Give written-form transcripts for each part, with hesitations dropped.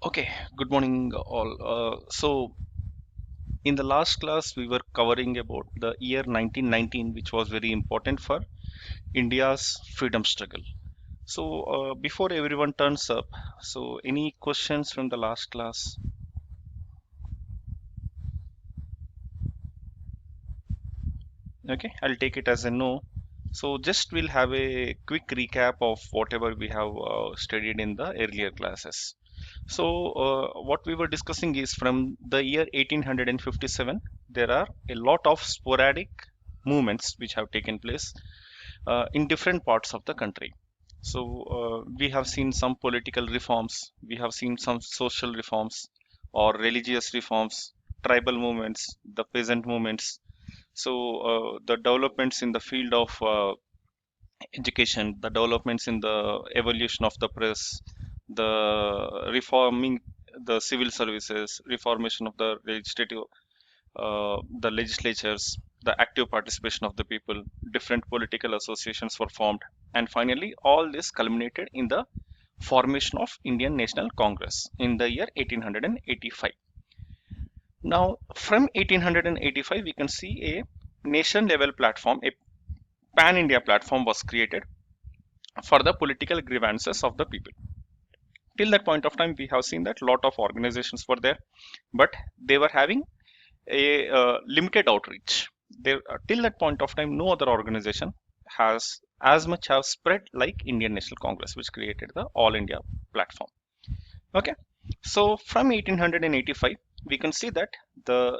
Okay, good morning all. In the last class, we were covering about the year 1919, which was very important for India's freedom struggle. Before everyone turns up, any questions from the last class? Okay, I'll take it as a no. So, just we'll have a quick recap of whatever we have studied in the earlier classes. What we were discussing is from the year 1857, there are a lot of sporadic movements which have taken place in different parts of the country. We have seen some political reforms, we have seen some social reforms or religious reforms, tribal movements, the peasant movements. The developments in the field of education, the developments in the evolution of the press, the reforming the civil services, reformation of the legislatures, the active participation of the people, different political associations were formed, and finally, all this culminated in the formation of Indian National Congress in the year 1885. Now, from 1885, we can see a nation level platform, a pan India platform was created for the political grievances of the people. Till that point of time, we have seen that lot of organizations were there, but they were having a limited outreach. There, till that point of time, no other organization has as much have spread like Indian National Congress, which created the All India platform. Okay, so from 1885, we can see that the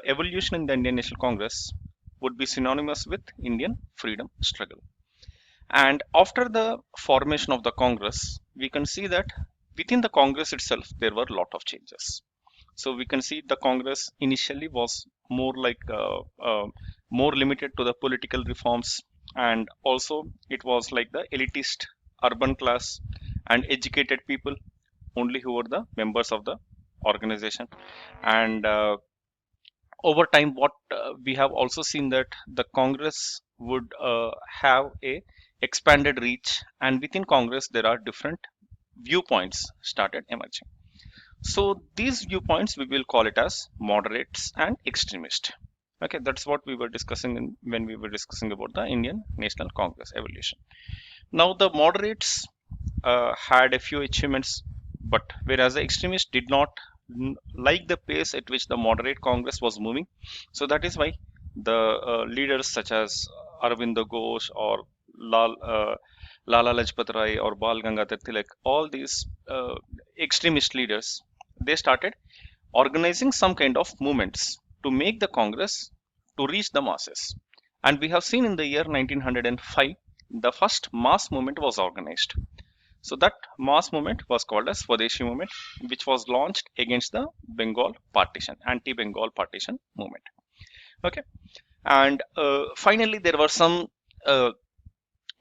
evolution in the Indian National Congress would be synonymous with Indian freedom struggle. And after the formation of the Congress, we can see that within the Congress itself, there were a lot of changes. So we can see the Congress initially was more limited to the political reforms, and also it was like the elitist urban class and educated people only who were the members of the organization. And over time, what we have also seen that the Congress would have a expanded reach, and within Congress there are different viewpoints started emerging. So these viewpoints we will call it as moderates and extremist. Okay, that's what we were discussing when we were discussing about the Indian National Congress evolution. Now the moderates had a few achievements, but whereas the extremists did not like the pace at which the moderate Congress was moving. So that is why the leaders such as Arvind Ghosh or Lala Lajpat Rai or Bal Gangadhar Tilak, all these extremist leaders, they started organizing some kind of movements to make the Congress to reach the masses. And we have seen in the year 1905, the first mass movement was organized. So that mass movement was called as Swadeshi movement, which was launched against the Bengal partition, anti-Bengal partition movement. Okay, and finally there were some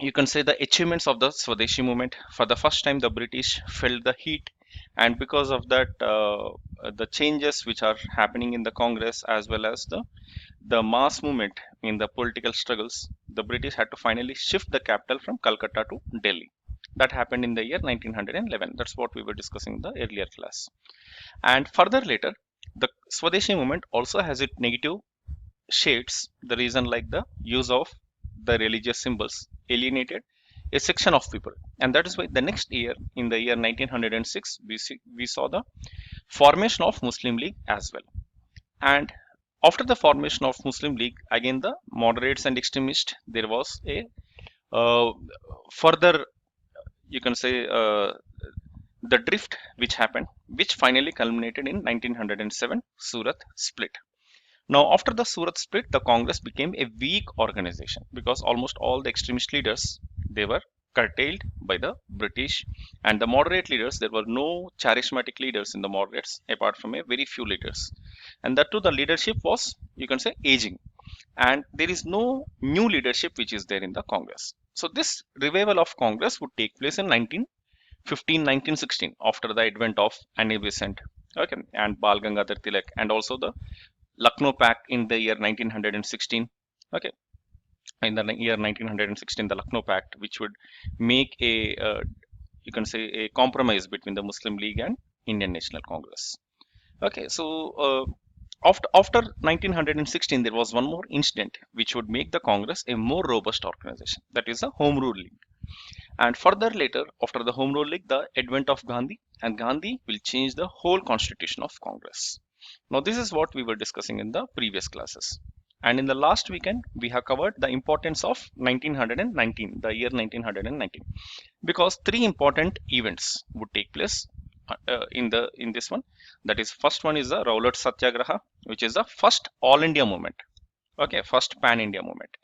you can say the achievements of the Swadeshi movement. For the first time, the British felt the heat, and because of that, the changes which are happening in the Congress as well as the mass movement in the political struggles, the British had to finally shift the capital from Calcutta to Delhi. That happened in the year 1911. That's what we were discussing in the earlier class. And further later, the Swadeshi movement also has its negative shades. The reason like the use of the religious symbols alienated a section of people, and that is why the next year, in the year 1906, we saw the formation of Muslim League as well. And after the formation of Muslim League, again the moderates and extremists, there was a further, you can say, the drift which happened, which finally culminated in 1907 Surat split. Now, after the Surat split, the Congress became a weak organization because almost all the extremist leaders, they were curtailed by the British, and the moderate leaders, there were no charismatic leaders in the moderates apart from a very few leaders, and that too the leadership was, you can say, aging, and there is no new leadership which is there in the Congress. So this revival of Congress would take place in 1915, 1916, after the advent of Annie Besant, okay, and Bal Gangadhar Tilak, and also the Lucknow Pact in the year 1916. Okay, in the year 1916, the Lucknow Pact, which would make a you can say a compromise between the Muslim League and Indian National Congress. Okay, so after 1916, there was one more incident which would make the Congress a more robust organization. That is the Home Rule League. And further later, after the Home Rule League, the advent of Gandhi, and Gandhi will change the whole constitution of Congress. Now, this is what we were discussing in the previous classes. And in the last weekend, we have covered the importance of 1919, the year 1919, because three important events would take place in this one. That is, first one is the Rowlatt Satyagraha, which is the first All India movement. Okay, first Pan India movement,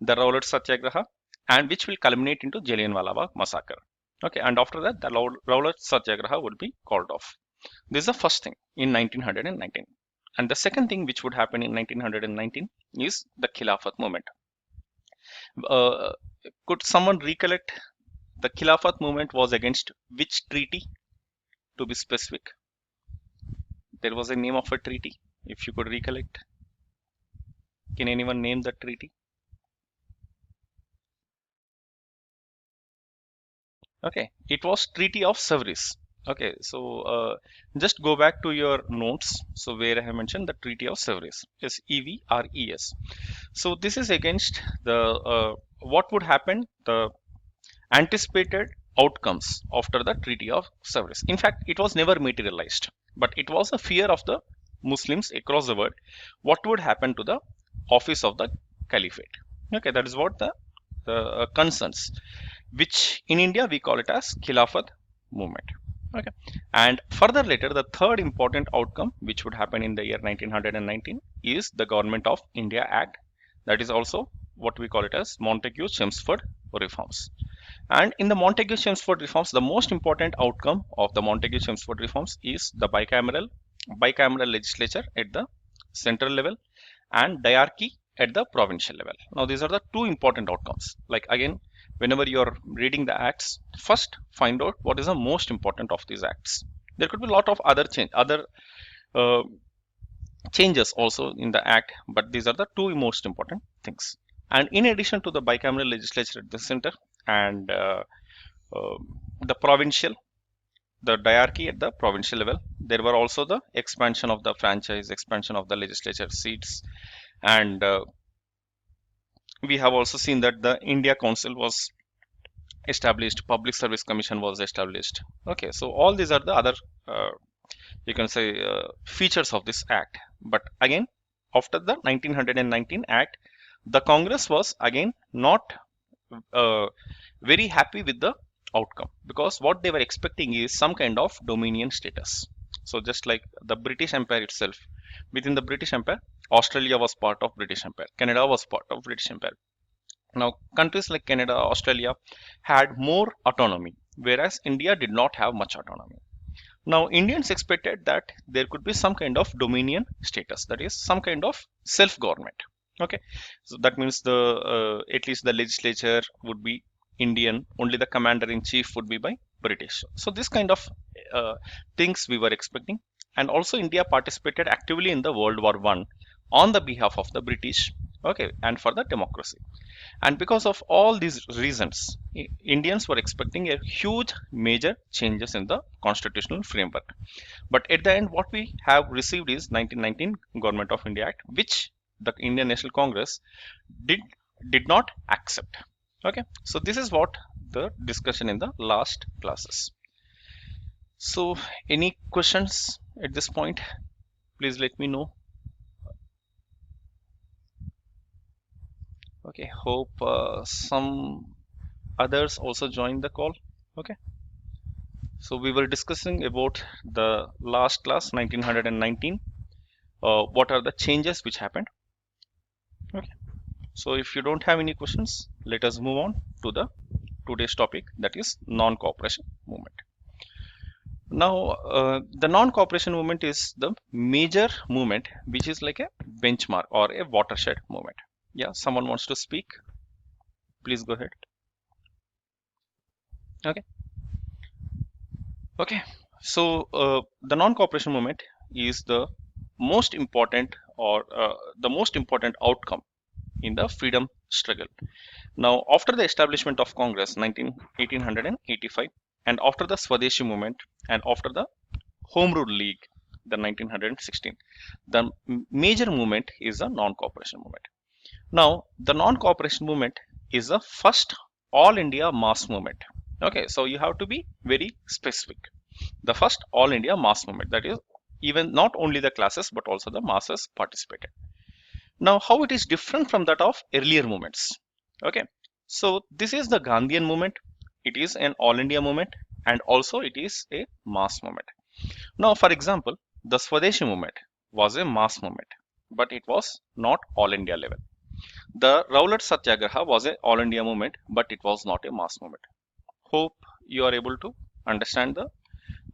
the Rowlatt Satyagraha, and which will culminate into Jallianwala Bagh massacre. Okay, and after that, the Rowlatt Satyagraha would be called off. This is the first thing in 1919. And the second thing which would happen in 1919 is the Khilafat movement. Uh, could someone recollect the Khilafat movement was against which treaty, to be specific? There was a name of a treaty, if you could recollect. Can anyone name the treaty? Okay, it was Treaty of Sevres. Okay, so just go back to your notes. So where I have mentioned the Treaty of Sevres is EVRES. So this is against the what would happen, the anticipated outcomes after the Treaty of Sevres. In fact, it was never materialized, but it was a fear of the Muslims across the world. What would happen to the office of the Caliphate? Okay, that is what the concerns, which in India we call it as Khilafat movement. Okay, and further later, the third important outcome which would happen in the year 1919 is the Government of India Act. That is also what we call it as Montagu-Chelmsford reforms. And in the Montagu-Chelmsford reforms, the most important outcome of the Montagu-Chelmsford reforms is the bicameral legislature at the central level and diarchy at the provincial level. Now, these are the two important outcomes. Like again, whenever you are reading the acts, first find out what is the most important of these acts. There could be a lot of other uh, changes also in the act, but these are the two most important things. And in addition to the bicameral legislature at the center and uh, the provincial, the diarchy at the provincial level, there were also the expansion of the franchise, expansion of the legislature seats, and we have also seen that the India Council was established, Public Service Commission was established. Okay, so all these are the other you can say features of this act. But again, after the 1919 act, the Congress was again not uh, very happy with the outcome, because what they were expecting is some kind of dominion status. So just like the British Empire itself, within the British Empire, Australia was part of British Empire, Canada was part of British Empire. Now, countries like Canada, Australia had more autonomy, whereas India did not have much autonomy. Now, Indians expected that there could be some kind of dominion status, that is, some kind of self-government. Okay, so that means the at least the legislature would be Indian, only the commander-in-chief would be by British. So this kind of things we were expecting, and also India participated actively in the World War I on the behalf of the British. Okay, and for the democracy. And because of all these reasons, Indians were expecting a huge major changes in the constitutional framework. But at the end, what we have received is 1919 Government of India Act, which the Indian National Congress did did not accept. Okay, so this is what the discussion in the last classes. So any questions at this point? Please let me know. Okay, hope some others also join the call. Okay, so we were discussing about the last class 1919. What are the changes which happened? Okay, so if you don't have any questions, let us move on to the today's topic, that is non-cooperation movement. Now, the non-cooperation movement is the major movement which is like a benchmark or a watershed movement. Yeah, someone wants to speak. Please go ahead. Okay. Okay. So the non-cooperation movement is the most important or the most important outcome in the freedom struggle. Now, after the establishment of Congress 1885, and after the Swadeshi movement, and after the Home Rule League, the 1916. The major movement is the non-cooperation movement. Now, the non-cooperation movement is the first all India mass movement. Okay, so you have to be very specific. The first all India mass movement, that is, even not only the classes but also the masses participated. Now, how it is different from that of earlier movements? Okay, so this is the Gandhian movement. It is an all India movement and also it is a mass movement. Now, for example, the Swadeshi movement was a mass movement, but it was not all India level. The Rowlatt Satyagraha was a all India movement, but it was not a mass movement. Hope you are able to understand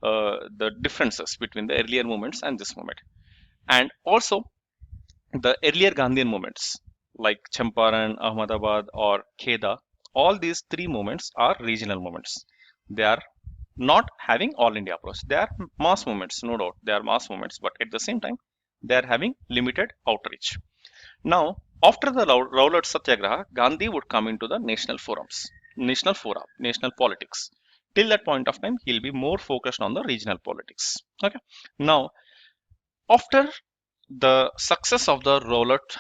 the differences between the earlier movements and this movement. And also the earlier Gandhian movements like Champaran, Ahmedabad or Kheda, all these three movements are regional movements. They are not having all India approach. They are mass movements, no doubt. They are mass movements, but at the same time, they are having limited outreach. Now, after the Rowlatt Satyagraha, Gandhi would come into the national forums, national fora, national politics. Till that point of time, he'll be more focused on the regional politics. Okay. Now, after the success of the Rowlatt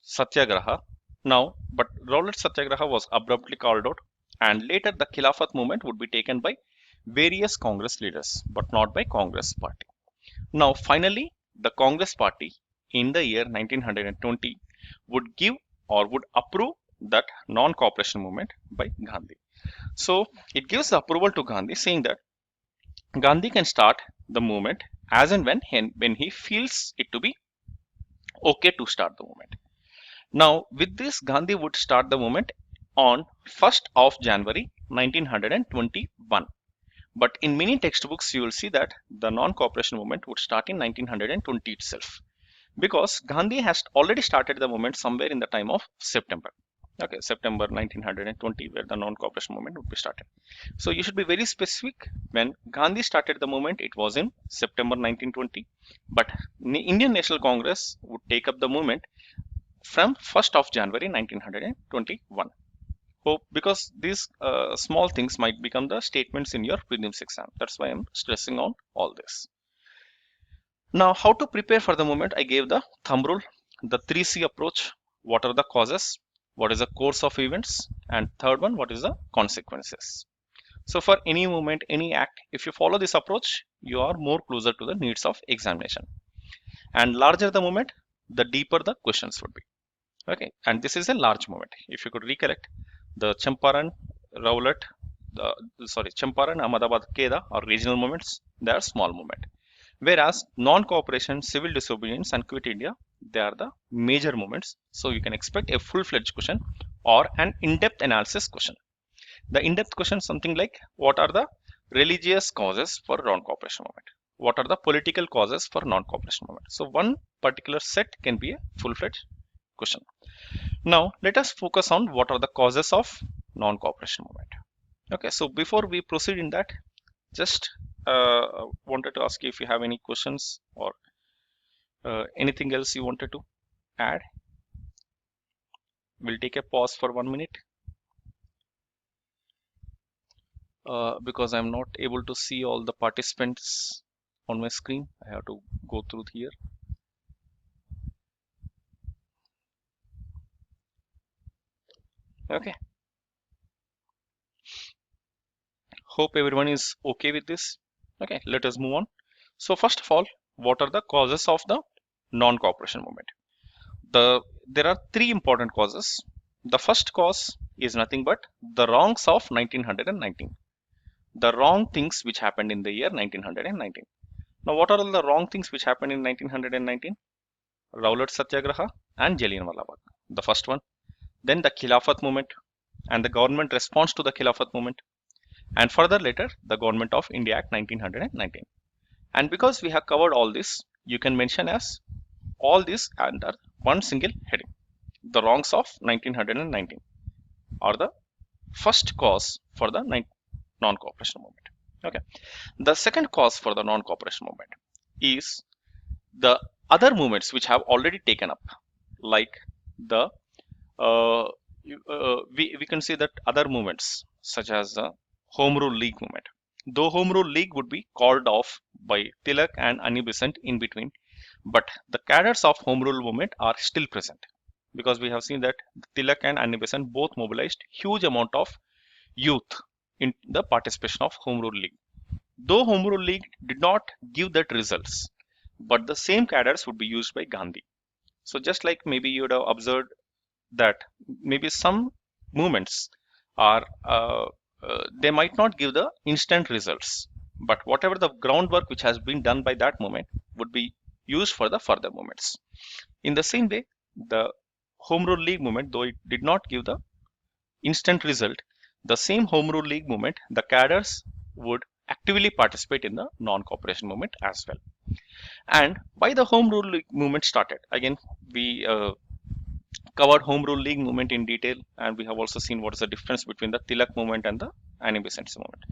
Satyagraha, but Rowlatt Satyagraha was abruptly called out, and later the Khilafat movement would be taken by various Congress leaders, but not by Congress party. Now, finally, the Congress party in the year 1920 would give or would approve that non-cooperation movement by Gandhi. So, it gives the approval to Gandhi saying that Gandhi can start the movement as and when he feels it to be okay to start the movement. Now, with this, Gandhi would start the movement on 1st of January 1921. But in many textbooks, you will see that the non-cooperation movement would start in 1920 itself, because Gandhi has already started the movement somewhere in the time of September. Okay, September 1920, where the non-cooperation movement would be started. So you should be very specific. When Gandhi started the movement, it was in September 1920, but Indian National Congress would take up the movement from 1st of January 1921. Hope, because these small things might become the statements in your prelims exam. That's why I'm stressing on all this. Now, how to prepare for the movement? I gave the thumb rule, the 3C approach. What are the causes? What is the course of events? And third one, what is the consequences? So for any movement, any act, if you follow this approach, you are more closer to the needs of examination. And larger the movement, the deeper the questions would be. Okay, and this is a large movement. If you could recollect, the Champaran, Rowlatt, Champaran, Ahmedabad, Kheda are regional movements. They are small movement. Whereas non-cooperation, civil disobedience, and Quit India, they are the major movements. So you can expect a full-fledged question or an in-depth analysis question. The in-depth question something like, what are the religious causes for non-cooperation movement? What are the political causes for non-cooperation movement? So one particular set can be a full-fledged question. Now let us focus on what are the causes of non-cooperation movement. Okay, so before we proceed in that, just wanted to ask you if you have any questions or anything else you wanted to add. We'll take a pause for 1 minute because I'm not able to see all the participants on my screen. I have to go through here. Okay. Hope everyone is okay with this. Okay, let us move on. So first of all, what are the causes of the non-cooperation movement? There are three important causes. The first cause is nothing but the wrongs of 1919. The wrong things which happened in the year 1919. Now, what are all the wrong things which happened in 1919? Rowlatt Satyagraha and Jallianwala Bagh. The first one. Then the Khilafat movement and the government response to the Khilafat movement. And further later, the Government of India Act 1919. And because we have covered all this, you can mention as all this under one single heading. The wrongs of 1919 are the first cause for the non-cooperation movement. Okay. The second cause for the non-cooperation movement is the other movements which have already taken up, like the we can say that other movements such as the Home Rule League movement. Though Home Rule League would be called off by Tilak and Annie Besant in between, but the cadres of Home Rule movement are still present, because we have seen that Tilak and Annie Besant both mobilized huge amount of youth in the participation of Home Rule League. Though Home Rule League did not give that results, but the same cadres would be used by Gandhi. So just like maybe you would have observed that maybe some movements are they might not give the instant results, but whatever the groundwork which has been done by that movement would be used for the further movements. In the same way, the Home Rule League movement, though it did not give the instant result, the same Home Rule League movement, the cadres would actively participate in the non-cooperation movement as well. And why the Home Rule League movement started? Again, we covered Home Rule League movement in detail, and we have also seen what is the difference between the Tilak movement and the Annie Besant's movement.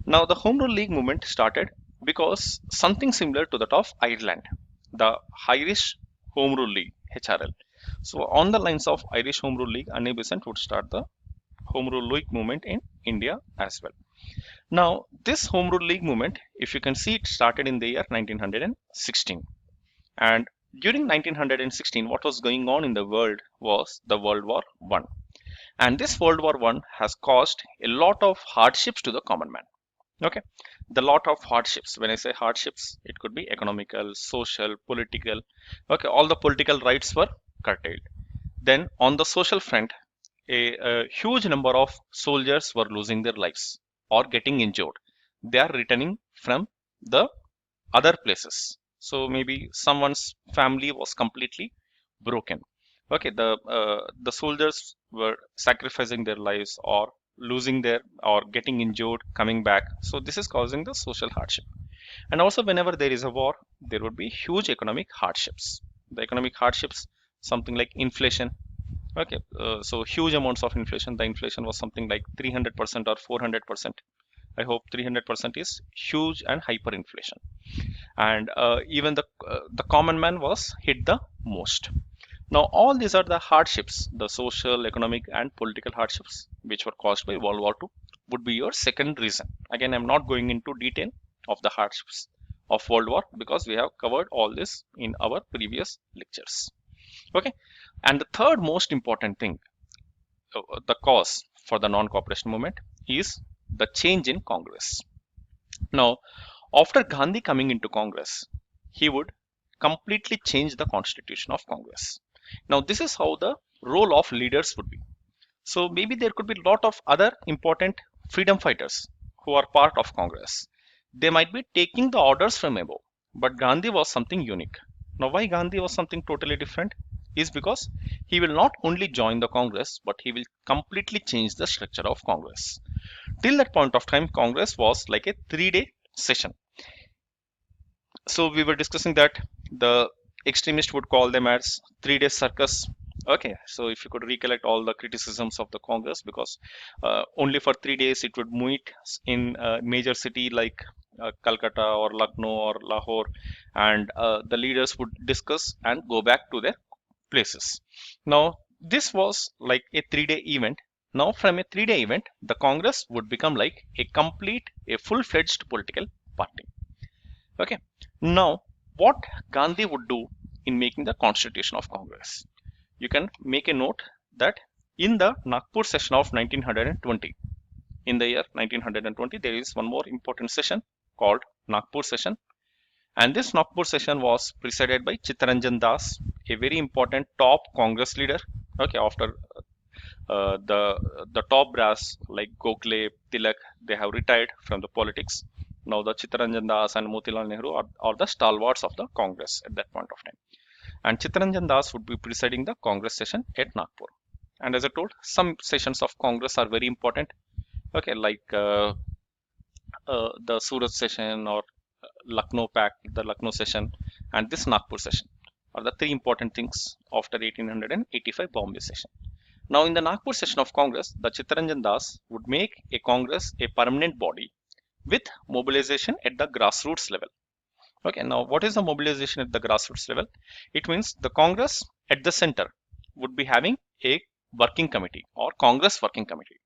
Now, the Home Rule League movement started because something similar to that of Ireland, the Irish Home Rule League (HRL). So, on the lines of Irish Home Rule League, Annie Besant would start the Home Rule League movement in India as well. Now, this Home Rule League movement, if you can see, it started in the year 1916, and during 1916, what was going on in the world was the World War I. And this World War I has caused a lot of hardships to the common man. Okay, the lot of hardships. When I say hardships, it could be economical, social, political. Okay, all the political rights were curtailed. Then on the social front, a huge number of soldiers were losing their lives or getting injured. They are returning from the other places. So maybe someone's family was completely broken. Okay, the soldiers were sacrificing their lives or losing their or getting injured coming back. So this is causing the social hardship. And also whenever there is a war, there would be huge economic hardships. The economic hardships, something like inflation. Okay, so huge amounts of inflation. The inflation was something like 300% or 400%. I hope 300% is huge and hyperinflation. And even the common man was hit the most. Now, all these are the hardships, the social, economic, and political hardships which were caused by World War II would be your second reason. Again, I'm not going into detail of the hardships of World War because we have covered all this in our previous lectures. Okay, and the third most important thing, the cause for the non-cooperation movement is the change in Congress. Now, after Gandhi coming into Congress, he would completely change the constitution of Congress. Now, this is how the role of leaders would be. So maybe there could be a lot of other important freedom fighters who are part of Congress. They might be taking the orders from above, but Gandhi was something unique. Now, why Gandhi was something totally different is because he will not only join the Congress, but he will completely change the structure of Congress. Till that point of time, Congress was like a 3-day session. So we were discussing that the extremists would call them as 3-day circus. Okay, so if you could recollect all the criticisms of the Congress, because only for 3 days it would meet in a major city like Calcutta or Lucknow or Lahore, and the leaders would discuss and go back to their places. Now, this was like a 3-day event. Now, from a 3-day event, the Congress would become like a full-fledged political party. Okay. Now, what Gandhi would do in making the Constitution of Congress? You can make a note that in the Nagpur session of 1920, in the year 1920, there is one more important session called Nagpur session. And this Nagpur session was presided by Chittaranjan Das, a very important top Congress leader. Okay, after the top brass like Gokhale, Tilak, they have retired from the politics. Now the Chittaranjan Das and Motilal Nehru are the stalwarts of the Congress at that point of time. And Chittaranjan Das would be presiding the Congress session at Nagpur. And as I told, some sessions of Congress are very important. Okay, like the Surat session or Lucknow Pact, the Lucknow session, and this Nagpur session are the three important things after 1885 Bombay session. Now, in the Nagpur session of Congress, the Chittaranjan Das would make a Congress a permanent body with mobilization at the grassroots level. Okay, now what is the mobilization at the grassroots level? It means the Congress at the center would be having a working committee or Congress working committee.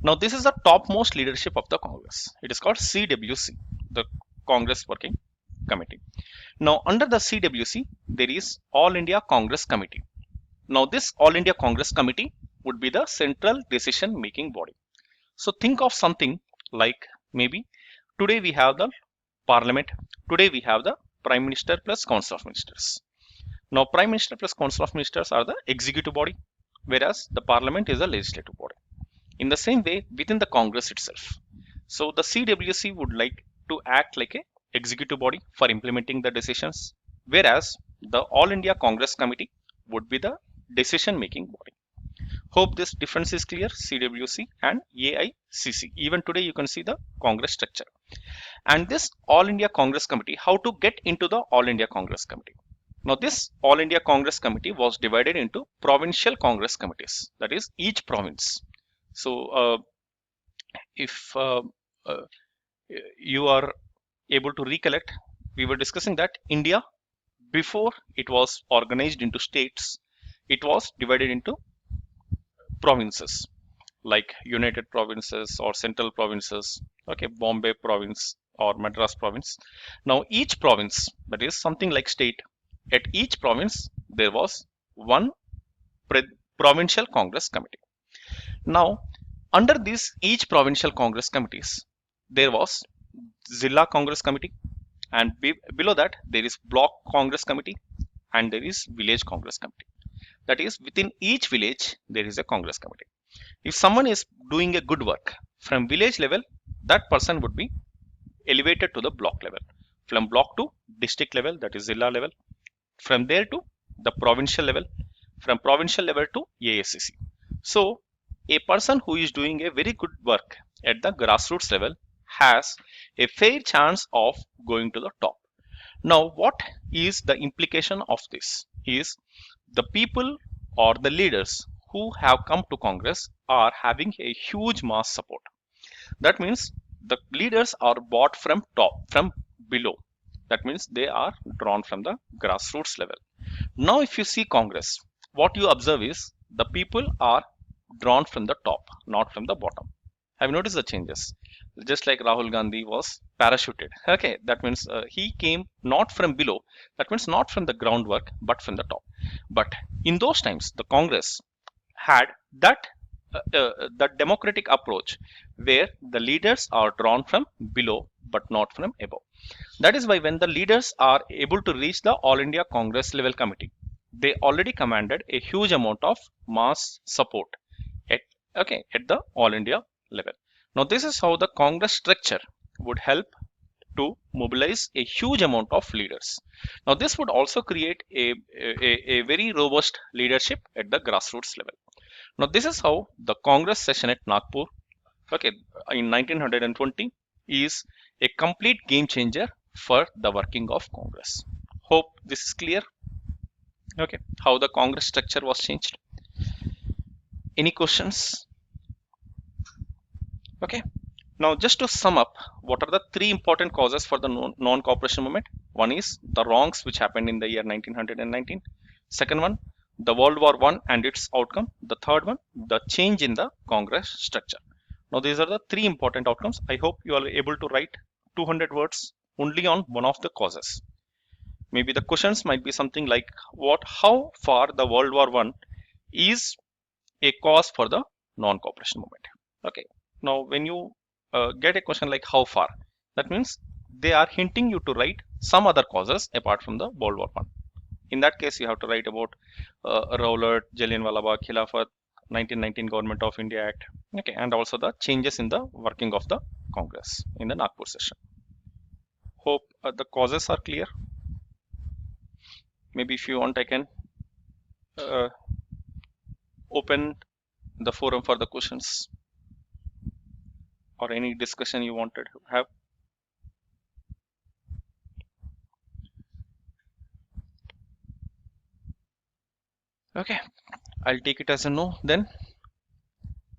Now this is the topmost leadership of the Congress. It is called CWC, the Congress Working Committee. Now under the CWC, there is All India Congress Committee. Now this All India Congress Committee would be the central decision making body. So think of something like maybe today we have the Parliament, today we have the Prime Minister plus Council of Ministers. Now Prime Minister plus Council of Ministers are the executive body, whereas the Parliament is the legislative body. In the same way, within the Congress itself. So the CWC would like to act like a executive body for implementing the decisions, whereas the All India Congress Committee would be the decision making body. Hope this difference is clear. CWC and AICC. Even today you can see the Congress structure. And this All India Congress Committee, how to get into the All India Congress Committee. Now this All India Congress Committee was divided into provincial Congress committees, that is each province. So if you are able to recollect, we were discussing that India, before it was organized into states, it was divided into provinces like United Provinces or Central Provinces, okay, Bombay Province or Madras Province. Now each province, that is something like state, at each province there was one provincial Congress committee. Now under this each provincial Congress committees, there was Zilla Congress Committee, and below that there is Block Congress Committee, and there is Village Congress Committee. That is, within each village there is a Congress Committee. If someone is doing a good work from village level, that person would be elevated to the block level. From block to district level, that is Zilla level. From there to the provincial level. From provincial level to AICC. So a person who is doing a very good work at the grassroots level has a fair chance of going to the top. Now what is the implication of this is the people or the leaders who have come to Congress are having a huge mass support. That means the leaders are bought from top, from below. That means they are drawn from the grassroots level. Now if you see Congress, what you observe is the people are drawn from the top, not from the bottom. Have you noticed the changes? Just like Rahul Gandhi was parachuted. Okay, that means he came not from below. That means not from the groundwork, but from the top. But in those times, the Congress had that democratic approach where the leaders are drawn from below, but not from above. That is why when the leaders are able to reach the All India Congress level committee, they already commanded a huge amount of mass support at the All India level. Now this is how the Congress structure would help to mobilize a huge amount of leaders. Now this would also create a very robust leadership at the grassroots level. Now this is how the Congress session at Nagpur, okay, in 1920 is a complete game changer for the working of Congress. Hope this is clear. Okay, how the Congress structure was changed. Any questions? Okay, now just to sum up, what are the three important causes for the non-cooperation movement? One is the wrongs which happened in the year 1919. Second one, the World War I and its outcome. The third one, the change in the Congress structure. Now these are the three important outcomes. I hope you are able to write 200 words only on one of the causes. Maybe the questions might be something like how far the World War I is a cause for the non-cooperation movement. Okay, now when you get a question like how far, that means they are hinting you to write some other causes apart from the World War I. In that case, you have to write about Rowlatt, Jallianwala Bagh, Khilafat, 1919 Government of India Act, okay, and also the changes in the working of the Congress in the Nagpur session. Hope the causes are clear. Maybe if you want, I can open the forum for the questions or any discussion you wanted to have. Okay, I'll take it as a no then.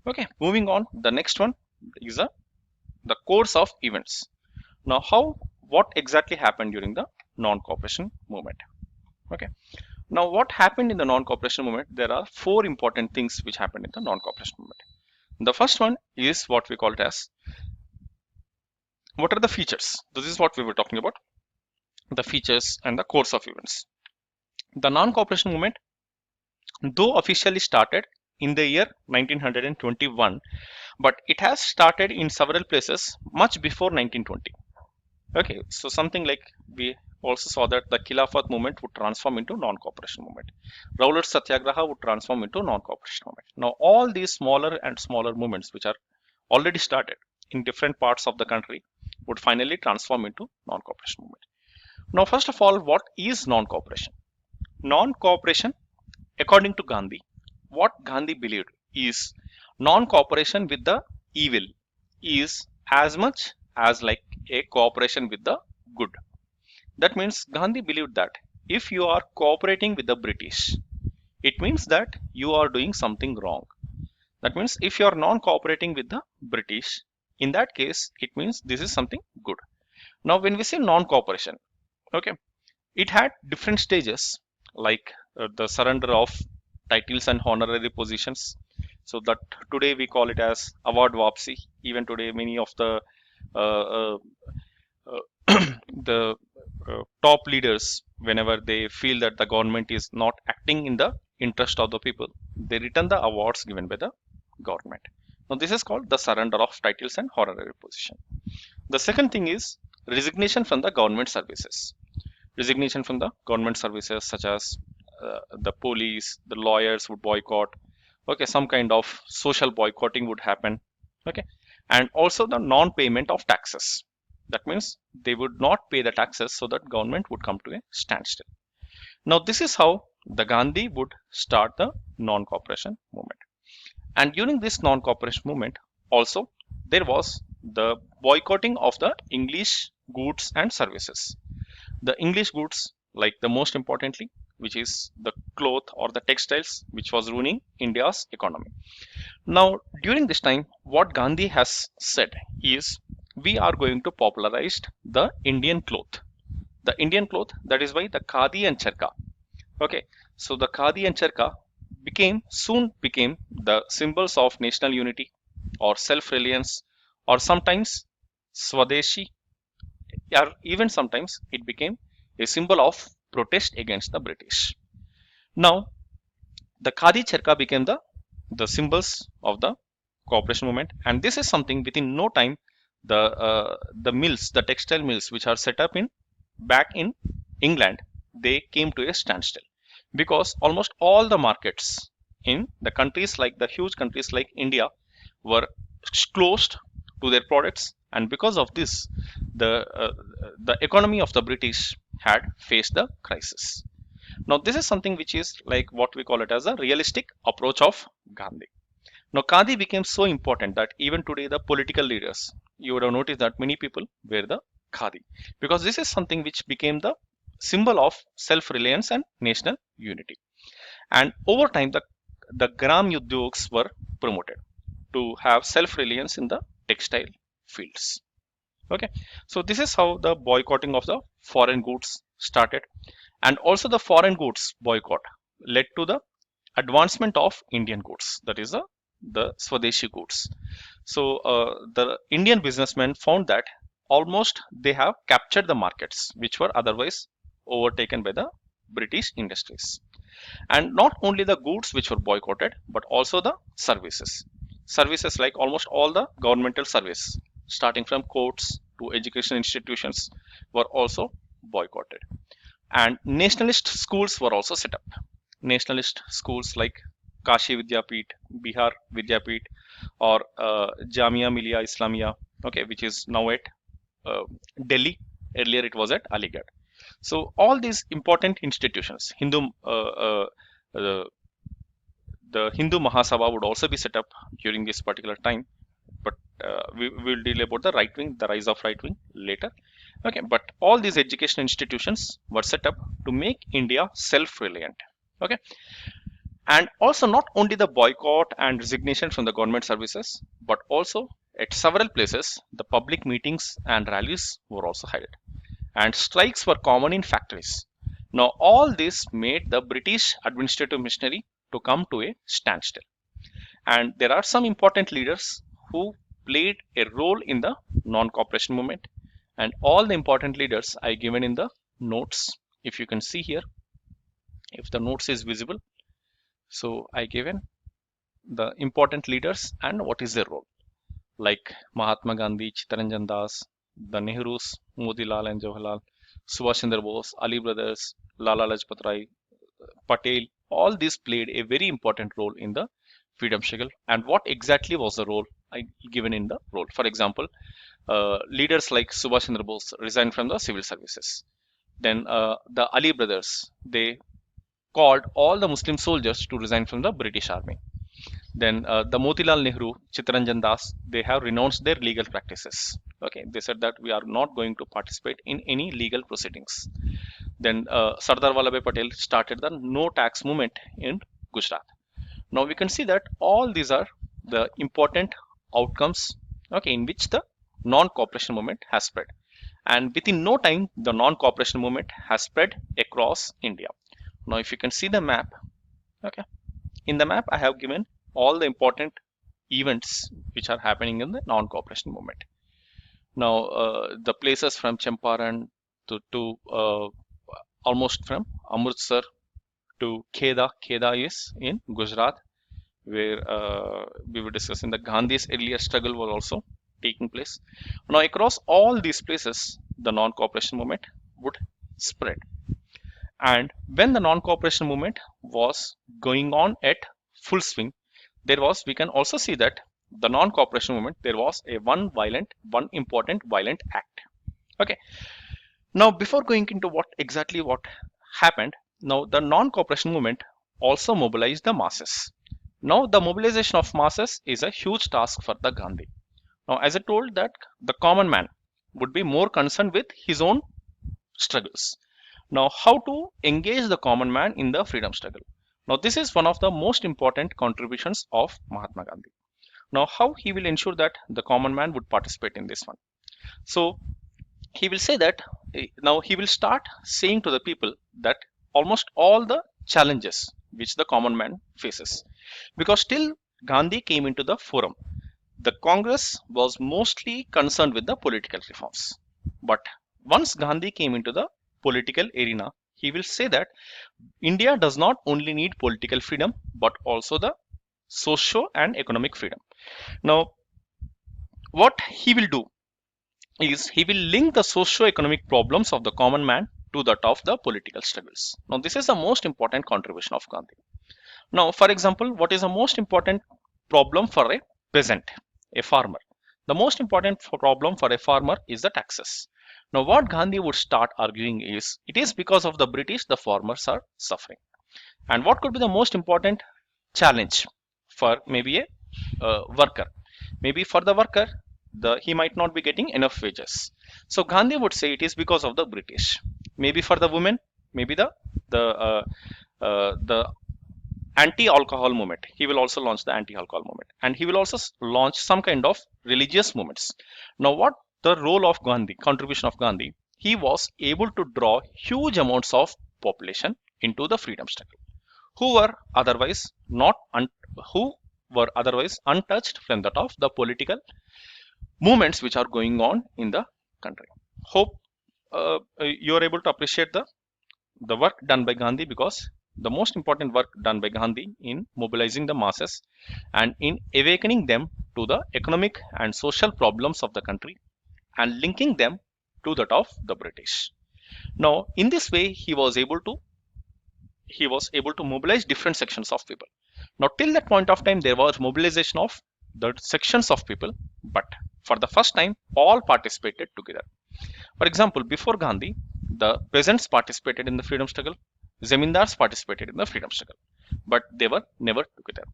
Okay, moving on. The next one is the course of events. Now, what exactly happened during the non-cooperation movement? Okay. Now, what happened in the non-cooperation movement? There are four important things which happened in the non-cooperation movement. The first one is what we call it as, what are the features? This is what we were talking about, the features and the course of events. The non-cooperation movement, though officially started in the year 1921, but it has started in several places much before 1920. Okay, so something like we also saw that the Khilafat movement would transform into non-cooperation movement. Rowlatt Satyagraha would transform into non-cooperation movement. Now, all these smaller and smaller movements, which are already started in different parts of the country, would finally transform into non-cooperation movement. Now, first of all, what is non-cooperation? Non-cooperation, according to Gandhi, what Gandhi believed is non-cooperation with the evil is as much as like a cooperation with the good. That means Gandhi believed that if you are cooperating with the British, it means that you are doing something wrong. That means if you are non-cooperating with the British, in that case, it means this is something good. Now, when we say non-cooperation, okay, it had different stages, like the surrender of titles and honorary positions. So that today we call it as award wapsi. Even today, many of the uh, uh, the top leaders, whenever they feel that the government is not acting in the interest of the people, they return the awards given by the government. Now, this is called the surrender of titles and honorary position. The second thing is resignation from the government services. Resignation from the government services, such as the police, the lawyers would boycott. Okay, some kind of social boycotting would happen. Okay, and also the non-payment of taxes. That means they would not pay the taxes, so that government would come to a standstill. Now, this is how the Gandhi would start the non-cooperation movement. And during this non-cooperation movement, also there was the boycotting of the English goods and services. The English goods, like the most importantly, which is the cloth or the textiles, which was ruining India's economy. Now, during this time, what Gandhi has said is we are going to popularize the Indian cloth. The Indian cloth, that is why the Khadi and Charka. Okay, so the Khadi and Charka soon became the symbols of national unity or self-reliance, or sometimes Swadeshi, or even sometimes it became a symbol of protest against the British. Now, the Khadi Charka became the symbols of the cooperation movement, and this is something within no time the mills, the textile mills, which are set up in back in England, they came to a standstill because almost all the markets in the countries, like the huge countries like India, were closed to their products, and because of this, the economy of the British had faced the crisis. Now, this is something which is like what we call it as a realistic approach of Gandhi. Now, Gandhi became so important that even today, the political leaders, you would have noticed that many people wear the khadi because this is something which became the symbol of self-reliance and national unity. And over time, the Gram Udyogs were promoted to have self-reliance in the textile fields. Okay, so this is how the boycotting of the foreign goods started, and also the foreign goods boycott led to the advancement of Indian goods, that is the Swadeshi goods. So the Indian businessmen found that almost they have captured the markets which were otherwise overtaken by the British industries. And not only the goods which were boycotted, but also the services. Services like almost all the governmental service, starting from courts to education institutions, were also boycotted. And nationalist schools were also set up. Nationalist schools like Kashi Vidyapit, Bihar Vidyapit, or Jamia Millia Islamia, okay, which is now at Delhi. Earlier it was at Aligarh. So all these important institutions, uh, the Hindu Mahasabha would also be set up during this particular time. But we will deal about the right wing, the rise of right wing later. Okay, but all these education institutions were set up to make India self-reliant. Okay, and also not only the boycott and resignation from the government services, but also at several places the public meetings and rallies were also held, and strikes were common in factories. Now, all this made the British administrative machinery to come to a standstill. And there are some important leaders who played a role in the non-cooperation movement, and all the important leaders I given in the notes. If you can see here, if the notes is visible, so I given the important leaders and what is their role, like Mahatma Gandhi, Chittaranjan Das, the Nehrus, Motilal and Jawaharlal, Subhash Chandra Bose, Ali brothers, Lala Lajpat Rai, Patel. All these played a very important role in the freedom struggle. And what exactly was the role I given in the role? For example, leaders like Subhash Chandra Bose resigned from the civil services. Then the Ali brothers, they called all the Muslim soldiers to resign from the British army. Then the Motilal Nehru, Chittaranjan Das, they have renounced their legal practices. Okay, they said that we are not going to participate in any legal proceedings. Then Sardar Vallabhbhai Patel started the no tax movement in Gujarat. Now we can see that all these are the important outcomes, okay, in which the non-cooperation movement has spread. And within no time, the non-cooperation movement has spread across India. Now if you can see the map, okay, in the map I have given all the important events which are happening in the non-cooperation movement. Now the places from Champaran to almost from Amritsar to Kheda. Kheda is in Gujarat, where we were discussing the Gandhi's earlier struggle was also taking place. Now across all these places, the non-cooperation movement would spread. And when the non-cooperation movement was going on at full swing, there was, we can also see that the non-cooperation movement, there was a one important violent act. Okay. Now before going into what exactly what happened, now the non-cooperation movement also mobilized the masses. Now the mobilization of masses is a huge task for the Gandhi. Now as I told that the common man would be more concerned with his own struggles. Now how to engage the common man in the freedom struggle? Now this is one of the most important contributions of Mahatma Gandhi. Now how he will ensure that the common man would participate in this one? So he will say that now he will start saying to the people that almost all the challenges which the common man faces, because till Gandhi came into the forum, the Congress was mostly concerned with the political reforms. But once Gandhi came into the political arena, he will say that India does not only need political freedom but also the socio and economic freedom. Now what he will do is he will link the socio-economic problems of the common man to that of the political struggles. Now this is the most important contribution of Gandhi. Now for example, what is the most important problem for a peasant, a farmer? The most important problem for a farmer is the taxes. Now what Gandhi would start arguing is, it is because of the British the farmers are suffering. And what could be the most important challenge for maybe a worker? Maybe for the worker, he might not be getting enough wages. So Gandhi would say it is because of the British. Maybe for the women, maybe the anti-alcohol movement. He will also launch the anti-alcohol movement, and he will also launch some kind of religious movements. Now what the role of Gandhi, contribution of Gandhi, he was able to draw huge amounts of population into the freedom struggle, who were otherwise untouched from that of the political movements which are going on in the country. Hope you are able to appreciate the work done by Gandhi, because the most important work done by Gandhi in mobilizing the masses and in awakening them to the economic and social problems of the country and linking them to that of the British. Now in this way he was able to mobilize different sections of people. Now till that point of time there was mobilization of the sections of people, but for the first time all participated together. For example, before Gandhi, the peasants participated in the freedom struggle, zamindars participated in the freedom struggle, but they were never together.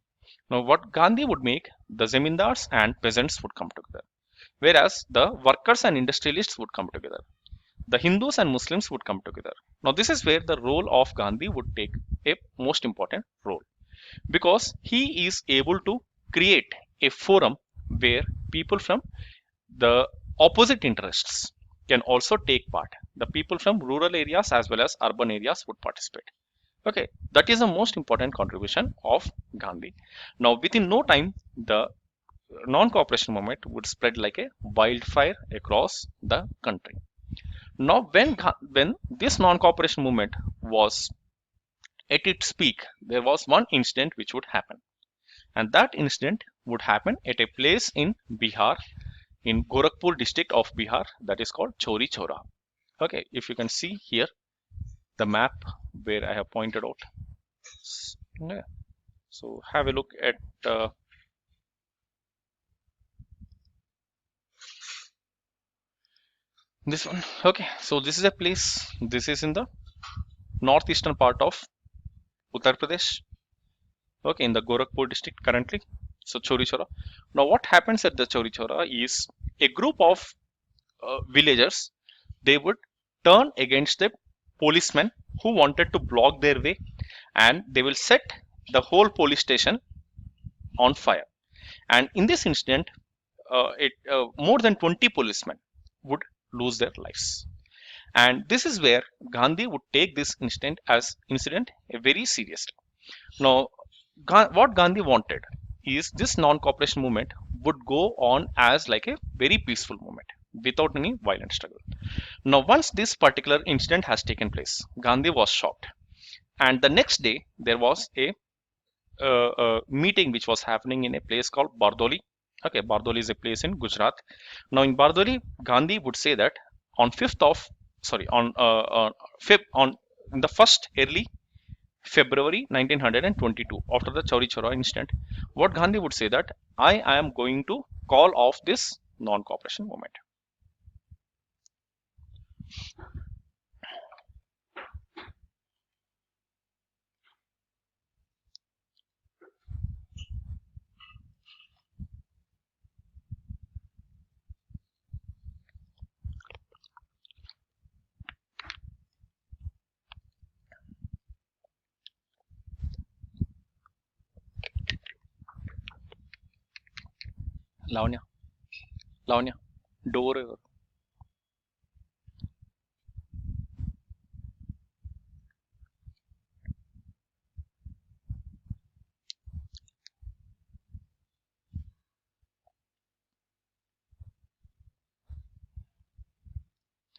Now what Gandhi would make, the zamindars and peasants would come together, whereas the workers and industrialists would come together. The Hindus and Muslims would come together. Now this is where the role of Gandhi would take a most important role, because he is able to create a forum where people from the opposite interests can also take part. The people from rural areas as well as urban areas would participate. Okay, that is the most important contribution of Gandhi. Now, within no time, the non-cooperation movement would spread like a wildfire across the country. Now, when this non-cooperation movement was at its peak, there was one incident which would happen, and that incident would happen at a place in Bihar, in Gorakhpur district of Bihar, that is called Chori Chora. Okay, if you can see here the map where I have pointed out. Yeah. So have a look at this one. Okay, so this is a place. This is in the northeastern part of Uttar Pradesh. Okay, in the Gorakhpur district currently. So Chori Chora. Now, what happens at the Chori Chora is a group of villagers. They would turn against the policemen who wanted to block their way, and they will set the whole police station on fire. And in this incident, more than 20 policemen would lose their lives. And this is where Gandhi would take this incident very seriously. Now, what Gandhi wanted is this non-cooperation movement would go on as like a very peaceful movement without any violent struggle. Now, once this particular incident has taken place, Gandhi was shocked, and the next day there was a meeting which was happening in a place called Bardoli. Okay, Bardoli is a place in Gujarat. Now, in Bardoli, Gandhi would say that on 5th of sorry on 5th on in the first early February 1922, after the Chauri Chora incident, what Gandhi would say that I am going to call off this non-cooperation movement. Lavanya, Lavanya, door.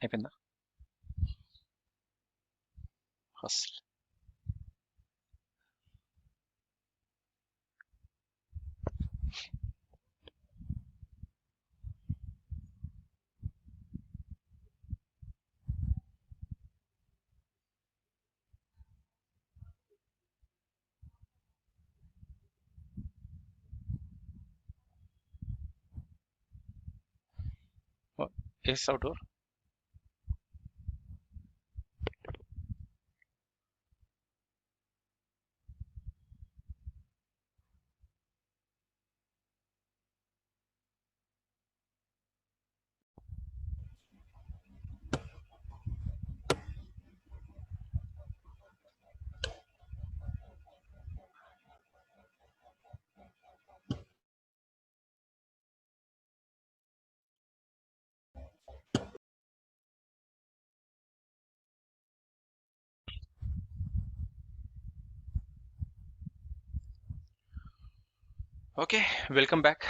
అయిపోయిందా అసలు వేసావు door. Okay, welcome back.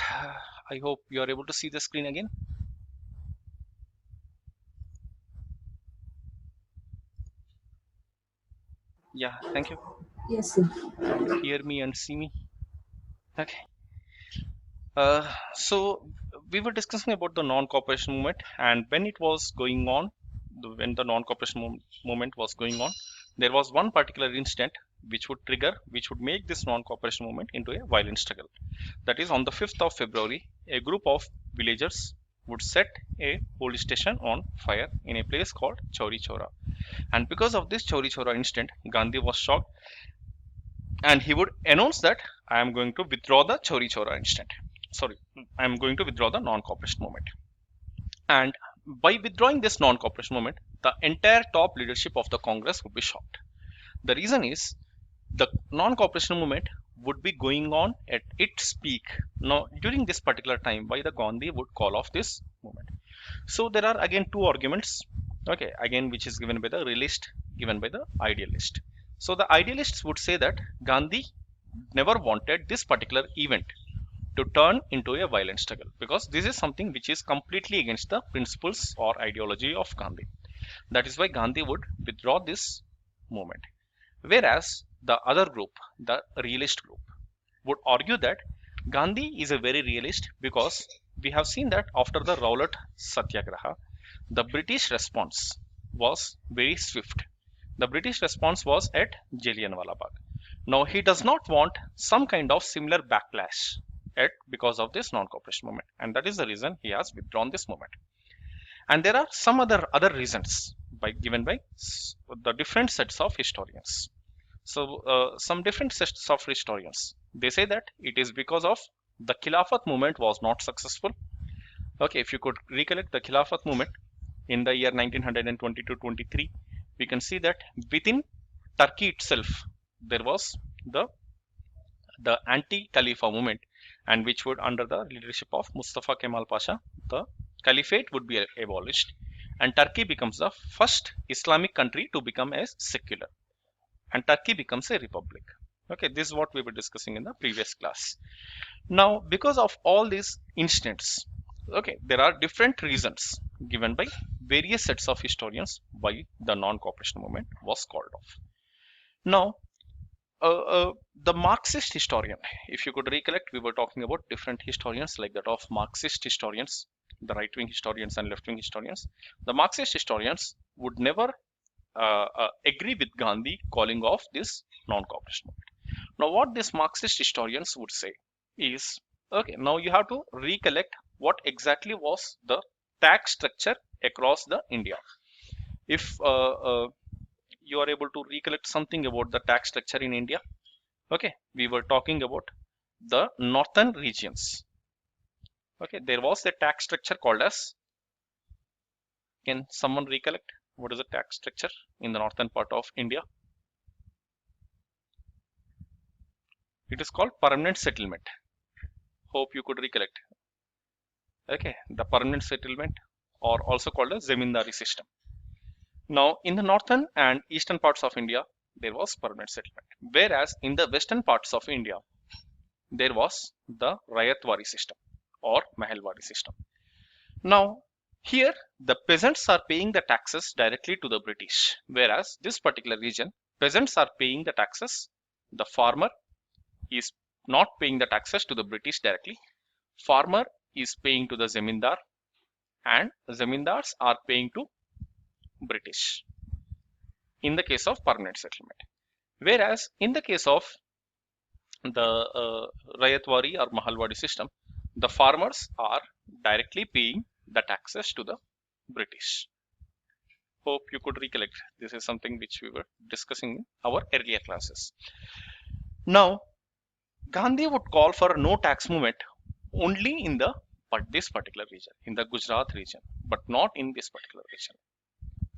I hope you are able to see the screen again. Yeah, thank you. Yes, sir. Hear me and see me. Okay. So we were discussing about the non-cooperation movement, and when it was going on, when the non-cooperation movement was going on, there was one particular incident which would make this non-cooperation movement into a violent struggle. That is, on the 5th of February, a group of villagers would set a police station on fire in a place called Chauri Chora. And because of this Chauri Chora incident, Gandhi was shocked, and he would announce that I am going to withdraw the Chauri Chora incident. Sorry, I am going to withdraw the non-cooperation movement. And by withdrawing this non-cooperation movement, the entire top leadership of the Congress would be shocked. The reason is the non-cooperation movement would be going on at its peak. Now, during this particular time, why the Gandhi would call off this movement? So there are again two arguments. Okay, again which is given by the realist, given by the idealist. So the idealists would say that Gandhi never wanted this particular event to turn into a violent struggle, because this is something which is completely against the principles or ideology of Gandhi. That is why Gandhi would withdraw this movement. Whereas the other group, the realist group, would argue that Gandhi is a very realist, because we have seen that after the Rowlatt Satyagraha, the British response was very swift. The British response was at Jallianwala Bagh. Now he does not want some kind of similar backlash at because of this non-cooperation movement, and that is the reason he has withdrawn this movement. And there are some other reasons given by the different sets of historians. So some different sets of historians, they say that it is because of the Khilafat movement was not successful. Okay, if you could recollect the Khilafat movement in the year 1922-23, we can see that within Turkey itself there was the anti-Khalifa movement, and which would, under the leadership of Mustafa Kemal Pasha, the caliphate would be abolished, and Turkey becomes the first Islamic country to become a secular, and Turkey becomes a republic. Okay, this is what we were discussing in the previous class. Now, because of all these incidents, okay, there are different reasons given by various sets of historians why the non-cooperation movement was called off. Now, the Marxist historian, if you could recollect, we were talking about different historians like that of Marxist historians, the right-wing historians and left-wing historians. The Marxist historians would never agree with Gandhi calling off this non-cooperation movement. Now, what these Marxist historians would say is, okay, now you have to recollect what exactly was the tax structure across the India. If you are able to recollect something about the tax structure in India, okay, we were talking about the northern regions. Okay, there was a tax structure called as, can someone recollect what is the tax structure in the northern part of India? It is called permanent settlement. Hope you could recollect. Okay, the permanent settlement, or also called a Zamindari system. Now, in the northern and eastern parts of India, there was permanent settlement. Whereas in the western parts of India, there was the Rayatwari system or Mahalwari system. Now, here the peasants are paying the taxes directly to the British, whereas this particular region, peasants are paying the taxes. The farmer is not paying the taxes to the British directly. Farmer is paying to the Zamindar, and Zamindars are paying to British in the case of permanent settlement. Whereas in the case of the Rayatwari or Mahalwadi system, the farmers are directly paying the taxes to the British. Hope you could recollect. This is something which we were discussing in our earlier classes. Now, Gandhi would call for a no tax movement only in this particular region, in the Gujarat region, but not in this particular region.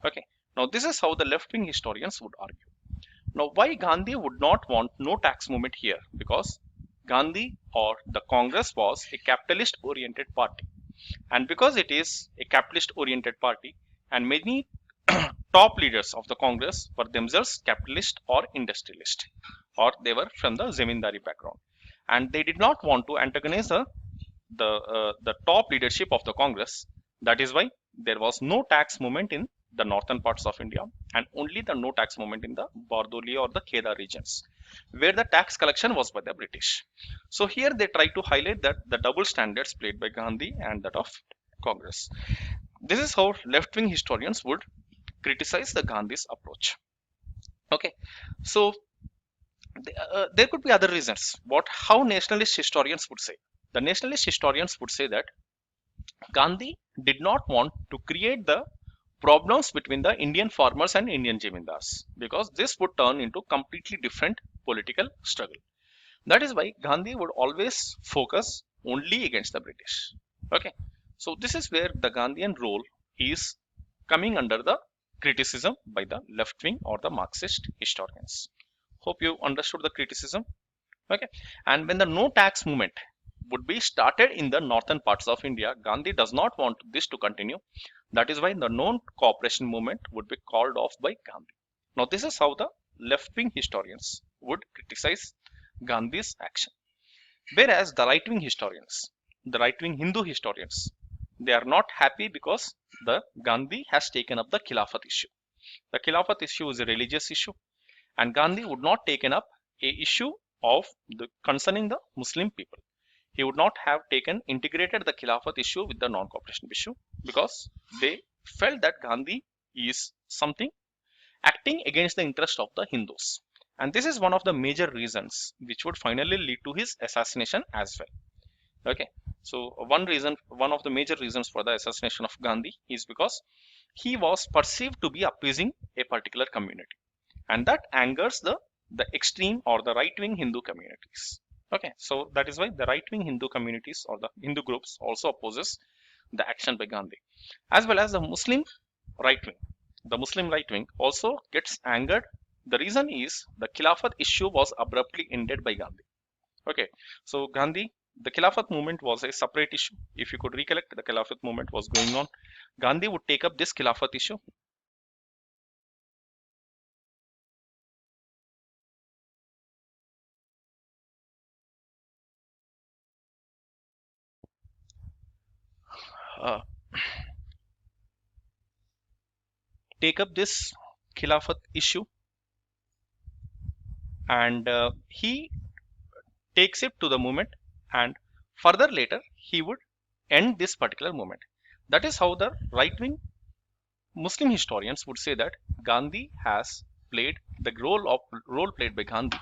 Okay. Now, this is how the left-wing historians would argue. Now, why Gandhi would not want no tax movement here? Because Gandhi or the Congress was a capitalist-oriented party. And because it is a capitalist-oriented party, and many top leaders of the Congress were themselves capitalist or industrialist, or they were from the Zamindari background. And they did not want to antagonize the top leadership of the Congress. That is why there was no tax movement in the northern parts of India, and only the no tax movement in the Bardoli or the Kheda regions, where the tax collection was by the British. So here they try to highlight that the double standards played by Gandhi and that of Congress. This is how left-wing historians would criticize the Gandhi's approach. Okay, so there could be other reasons. How nationalist historians would say? The nationalist historians would say that Gandhi did not want to create the problems between the Indian farmers and Indian Jamindars, because this would turn into completely different political struggle. That is why Gandhi would always focus only against the British. Okay, so this is where the Gandhian role is coming under the criticism by the left wing or the Marxist historians. Hope you understood the criticism. Okay, and when the no tax movement would be started in the northern parts of India, Gandhi does not want this to continue. That is why the non-cooperation movement would be called off by Gandhi. Now, this is how the left-wing historians would criticize Gandhi's action. Whereas the right-wing historians, the right-wing Hindu historians, they are not happy because the Gandhi has taken up the Khilafat issue. The Khilafat issue is a religious issue, and Gandhi would not taken up a issue of the concerning the Muslim people. He would not have integrated the Khilafat issue with the non-cooperation issue because they felt that Gandhi is something acting against the interest of the Hindus. And this is one of the major reasons which would finally lead to his assassination as well. Okay, so one of the major reasons for the assassination of Gandhi is because he was perceived to be appeasing a particular community, and that angers the extreme or the right-wing Hindu communities. Okay, so that is why the right-wing Hindu communities or the Hindu groups also opposes the action by Gandhi, as well as the Muslim right wing. The Muslim right wing also gets angered. The reason is the Khilafat issue was abruptly ended by Gandhi. Okay, so the Khilafat movement was a separate issue. If you could recollect, the Khilafat movement was going on. Gandhi would take up this Khilafat issue. Uh, take up this Khilafat issue, and he takes it to the movement, and further later he would end this particular movement. That is how the right-wing Muslim historians would say that Gandhi has played the role played by Gandhi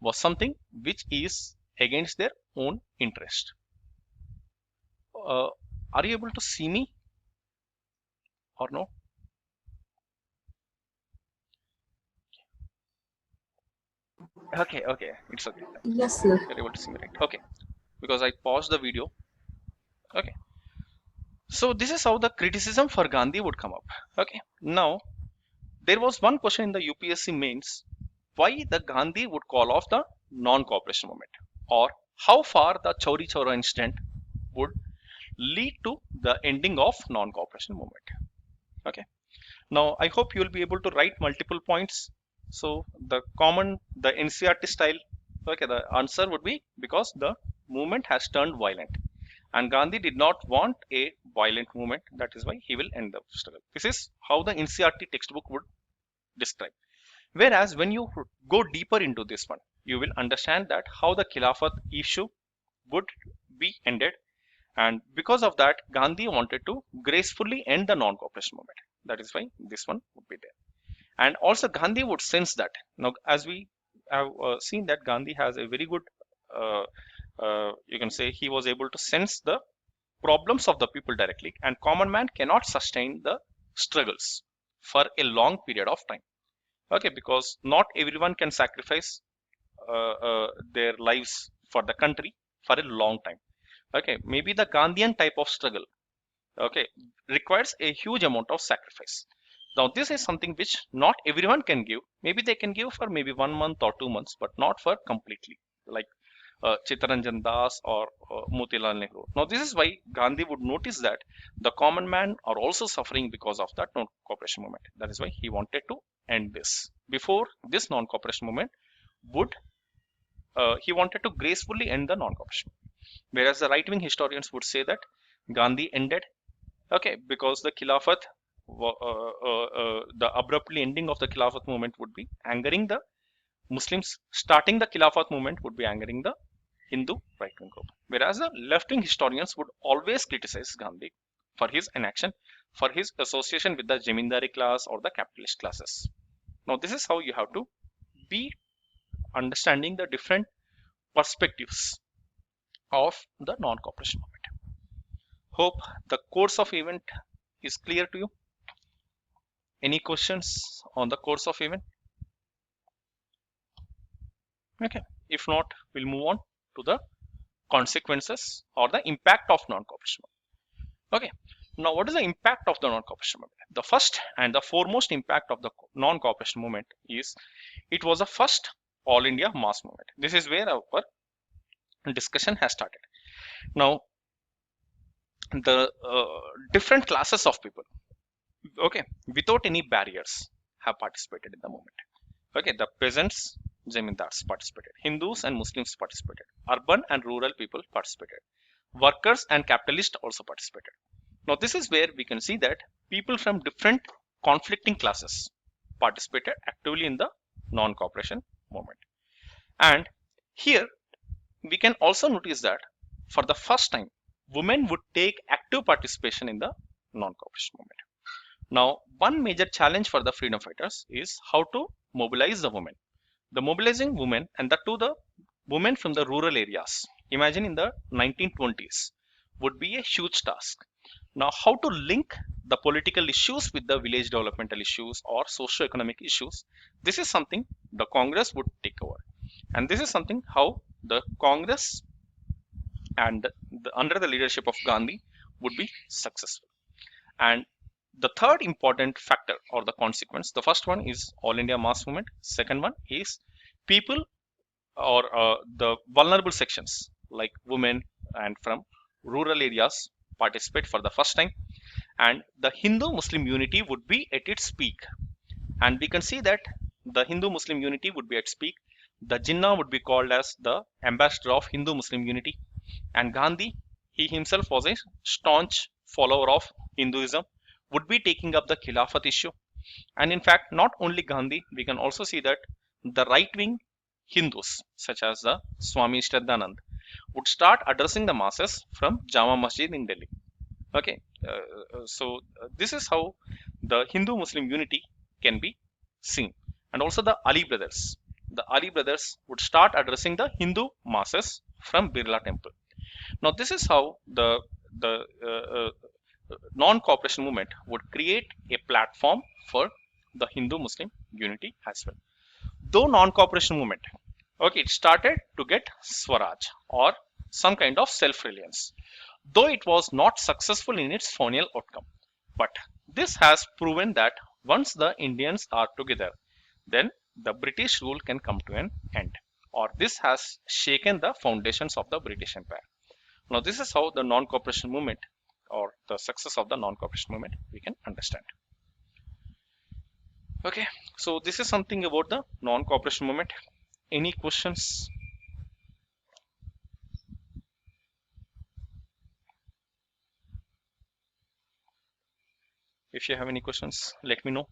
was something which is against their own interest. Are you able to see me or no? Okay, okay, it's okay. Yes, sir. You're able to see me, right? Okay, because I paused the video. Okay, so this is how the criticism for Gandhi would come up. Okay, now there was one question in the UPSC mains: why the Gandhi would call off the non-cooperation movement, or how far the Chauri Chaura incident would lead to the ending of non-cooperation movement. Okay, now I hope you will be able to write multiple points. So the NCRT style, okay, the answer would be because the movement has turned violent, and Gandhi did not want a violent movement. That is why he will end the struggle. This is how the NCRT textbook would describe. Whereas when you go deeper into this one, you will understand that how the Khilafat issue would be ended, and because of that, Gandhi wanted to gracefully end the non-cooperation movement. That is why this one would be there. And also Gandhi would sense that. Now, as we have seen that Gandhi has a very good, uh, you can say he was able to sense the problems of the people directly, and common man cannot sustain the struggles for a long period of time. Okay, because not everyone can sacrifice their lives for the country for a long time. Okay, maybe the Gandhian type of struggle, okay, requires a huge amount of sacrifice. Now this is something which not everyone can give. Maybe they can give for maybe 1 month or 2 months, but not for completely, like Chittaranjan Das or Motilal Nehru. Now this is why Gandhi would notice that the common man are also suffering because of that non-cooperation movement. That is why he wanted to end this before this non-cooperation movement would. He wanted to gracefully end the non-cooperation, whereas the right-wing historians would say that Gandhi ended, okay, because the Khilafat, the abruptly ending of the Khilafat movement would be angering the Muslims. Starting the Khilafat movement would be angering the Hindu right-wing group. Whereas the left-wing historians would always criticize Gandhi for his inaction, for his association with the Jamindari class or the capitalist classes. Now, this is how you have to be understanding the different perspectives of the non-cooperation movement. Hope the course of event is clear to you. Any questions on the course of event? Okay, if not, we'll move on to the consequences or the impact of non-cooperation movement. Okay, now what is the impact of the non-cooperation movement? The first and the foremost impact of the non-cooperation movement is it was the first all India mass movement. This is where our discussion has started. Now, the different classes of people, okay, without any barriers, have participated in the movement. Okay, the peasants, zamindars participated. Hindus and Muslims participated. Urban and rural people participated. Workers and capitalists also participated. Now, this is where we can see that people from different conflicting classes participated actively in the non-cooperation movement. And here we can also notice that for the first time, women would take active participation in the non-cooperation movement. Now, one major challenge for the freedom fighters is how to mobilize the women. The mobilizing women, and that too the women from the rural areas. Imagine in the 1920s would be a huge task. Now, how to link the political issues with the village developmental issues or socio-economic issues? This is something the Congress would take over, and this is something how the Congress and under the leadership of Gandhi would be successful. And the third important factor or the consequence, the first one is All India Mass Movement. Second one is people or the vulnerable sections like women and from rural areas participate for the first time, and the Hindu Muslim unity would be at its peak. And we can see that the Hindu Muslim unity would be at its peak. The Jinnah would be called as the ambassador of Hindu Muslim unity, and Gandhi, he himself was a staunch follower of Hinduism, would be taking up the Khilafat issue. And in fact, not only Gandhi, we can also see that the right wing Hindus, such as the Swami Shraddhanand, would start addressing the masses from Jama Masjid in Delhi. Okay, this is how the Hindu Muslim unity can be seen. And also the Ali brothers. The Ali brothers would start addressing the Hindu masses from Birla Temple. Now, this is how the non-cooperation movement would create a platform for the Hindu-Muslim unity as well. Though non-cooperation movement, okay, it started to get Swaraj or some kind of self-reliance, though it was not successful in its final outcome. But this has proven that once the Indians are together, then the British rule can come to an end, or this has shaken the foundations of the British Empire. Now, this is how the non-cooperation movement or the success of the non-cooperation movement we can understand. Okay, so this is something about the non-cooperation movement. Any questions? If you have any questions, let me know.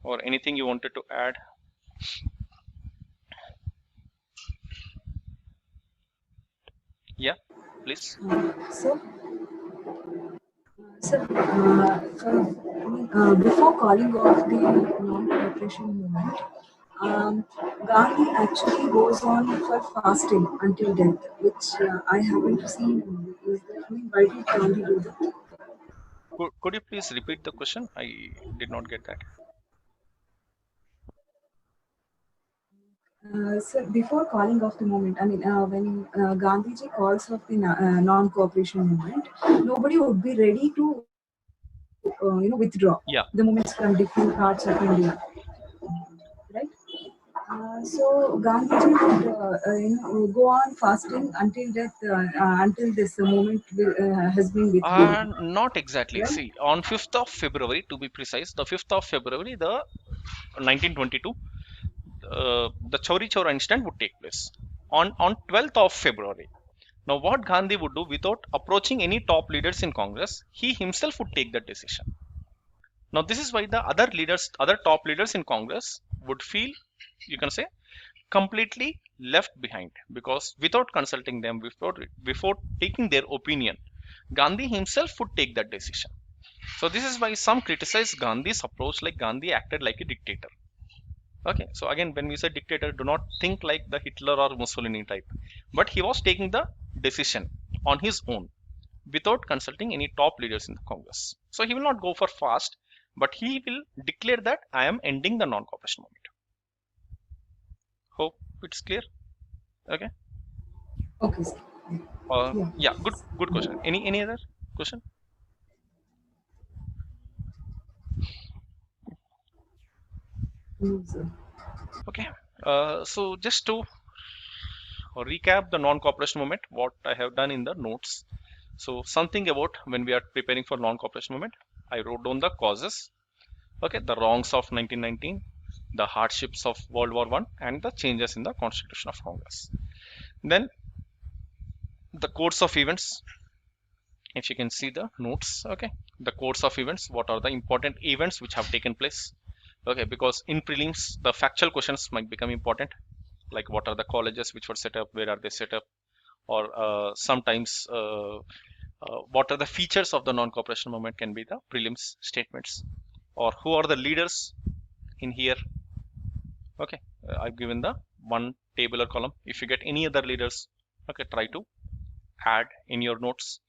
Or anything you wanted to add. Yeah, please. Before calling off the non-cooperation movement, Gandhi actually goes on for fasting until death, which I haven't seen. Is that, why did Gandhi do that? Could you please repeat the question? I did not get that. So before calling off the movement, I mean, when Gandhiji calls off the non-cooperation movement, nobody would be ready to, withdraw Yeah. the movements from different parts of India, right? So Gandhiji would go on fasting until death, until this movement has been withdrawn. Not exactly. Right? See, on 5th of February, to be precise, the 5th of February, the 1922, the Chauri Chaura incident would take place. On 12th of February, now what Gandhi would do without approaching any top leaders in Congress, he himself would take that decision. Now this is why the other leaders, other top leaders in Congress would feel, you can say, completely left behind, because without consulting them, before taking their opinion, Gandhi himself would take that decision. So this is why some criticize Gandhi's approach, like Gandhi acted like a dictator. Okay, so again, when we say dictator, do not think like the Hitler or Mussolini type, but he was taking the decision on his own without consulting any top leaders in the Congress. So he will not go for fast, but he will declare that I am ending the non-cooperation movement. Hope it's clear. Okay. Okay. Sir. Yeah, good question. Any other question? Sir. Okay. So just to recap the non-cooperation movement, what I have done in the notes. So something about when we are preparing for non-cooperation movement, I wrote down the causes. Okay, the wrongs of 1919, the hardships of World War I, and the changes in the Constitution of Congress. Then the course of events, if you can see the notes. Okay, the course of events, what are the important events which have taken place? Okay, because in prelims the factual questions might become important, like what are the colleges which were set up, where are they set up, or sometimes what are the features of the non-cooperation movement can be the prelims statements, or who are the leaders in here. Okay, I've given the one tabular column. If you get any other leaders, okay, try to add in your notes.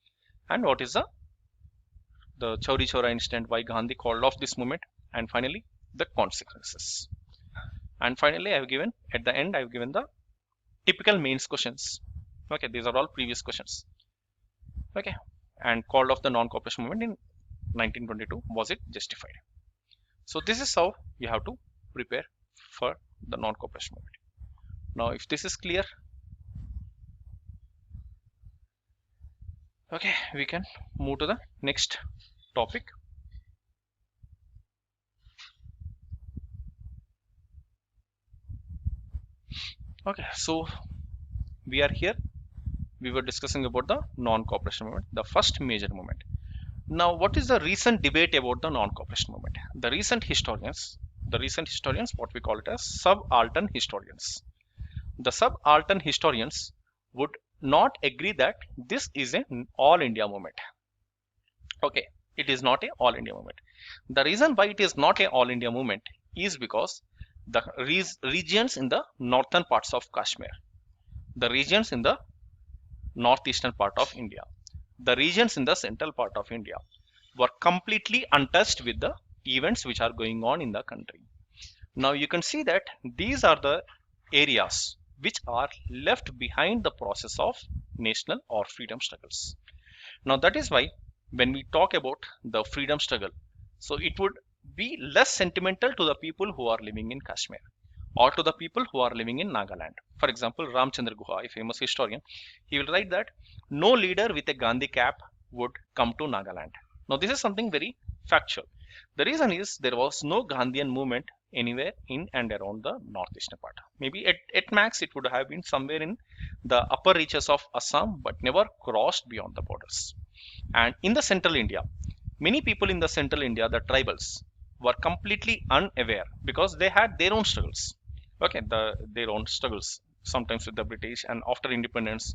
And what is the Chauri Chaura incident, why Gandhi called off this movement, and finally the consequences. And finally, I've given at the end, I've given the typical mains questions. Okay, these are all previous questions. Okay, and called off the non-cooperation movement in 1922. Was it justified? So this is how you have to prepare for the non-cooperation movement. Now, if this is clear, okay, we can move to the next topic. Okay, so we are here. We were discussing about the non-cooperation movement, the first major movement. Now, what is the recent debate about the non-cooperation movement? The recent historians, what we call it as subaltern historians. The subaltern historians would not agree that this is an all India movement. Okay, it is not a all India movement. The reason why it is not a all India movement is because the regions in the northern parts of Kashmir, the regions in the northeastern part of India, the regions in the central part of India were completely untouched with the events which are going on in the country. Now you can see that these are the areas which are left behind the process of national or freedom struggles. Now that is why when we talk about the freedom struggle, so it would be less sentimental to the people who are living in Kashmir or to the people who are living in Nagaland. For example, Ramchandra Guha, a famous historian, he will write that no leader with a Gandhi cap would come to Nagaland. Now this is something very factual. The reason is there was no Gandhian movement anywhere in and around the northeastern part. Maybe at max it would have been somewhere in the upper reaches of Assam, but never crossed beyond the borders. And in the central India, many people in the central India, the tribals, were completely unaware because they had their own struggles. Okay, their own struggles, sometimes with the British, and after independence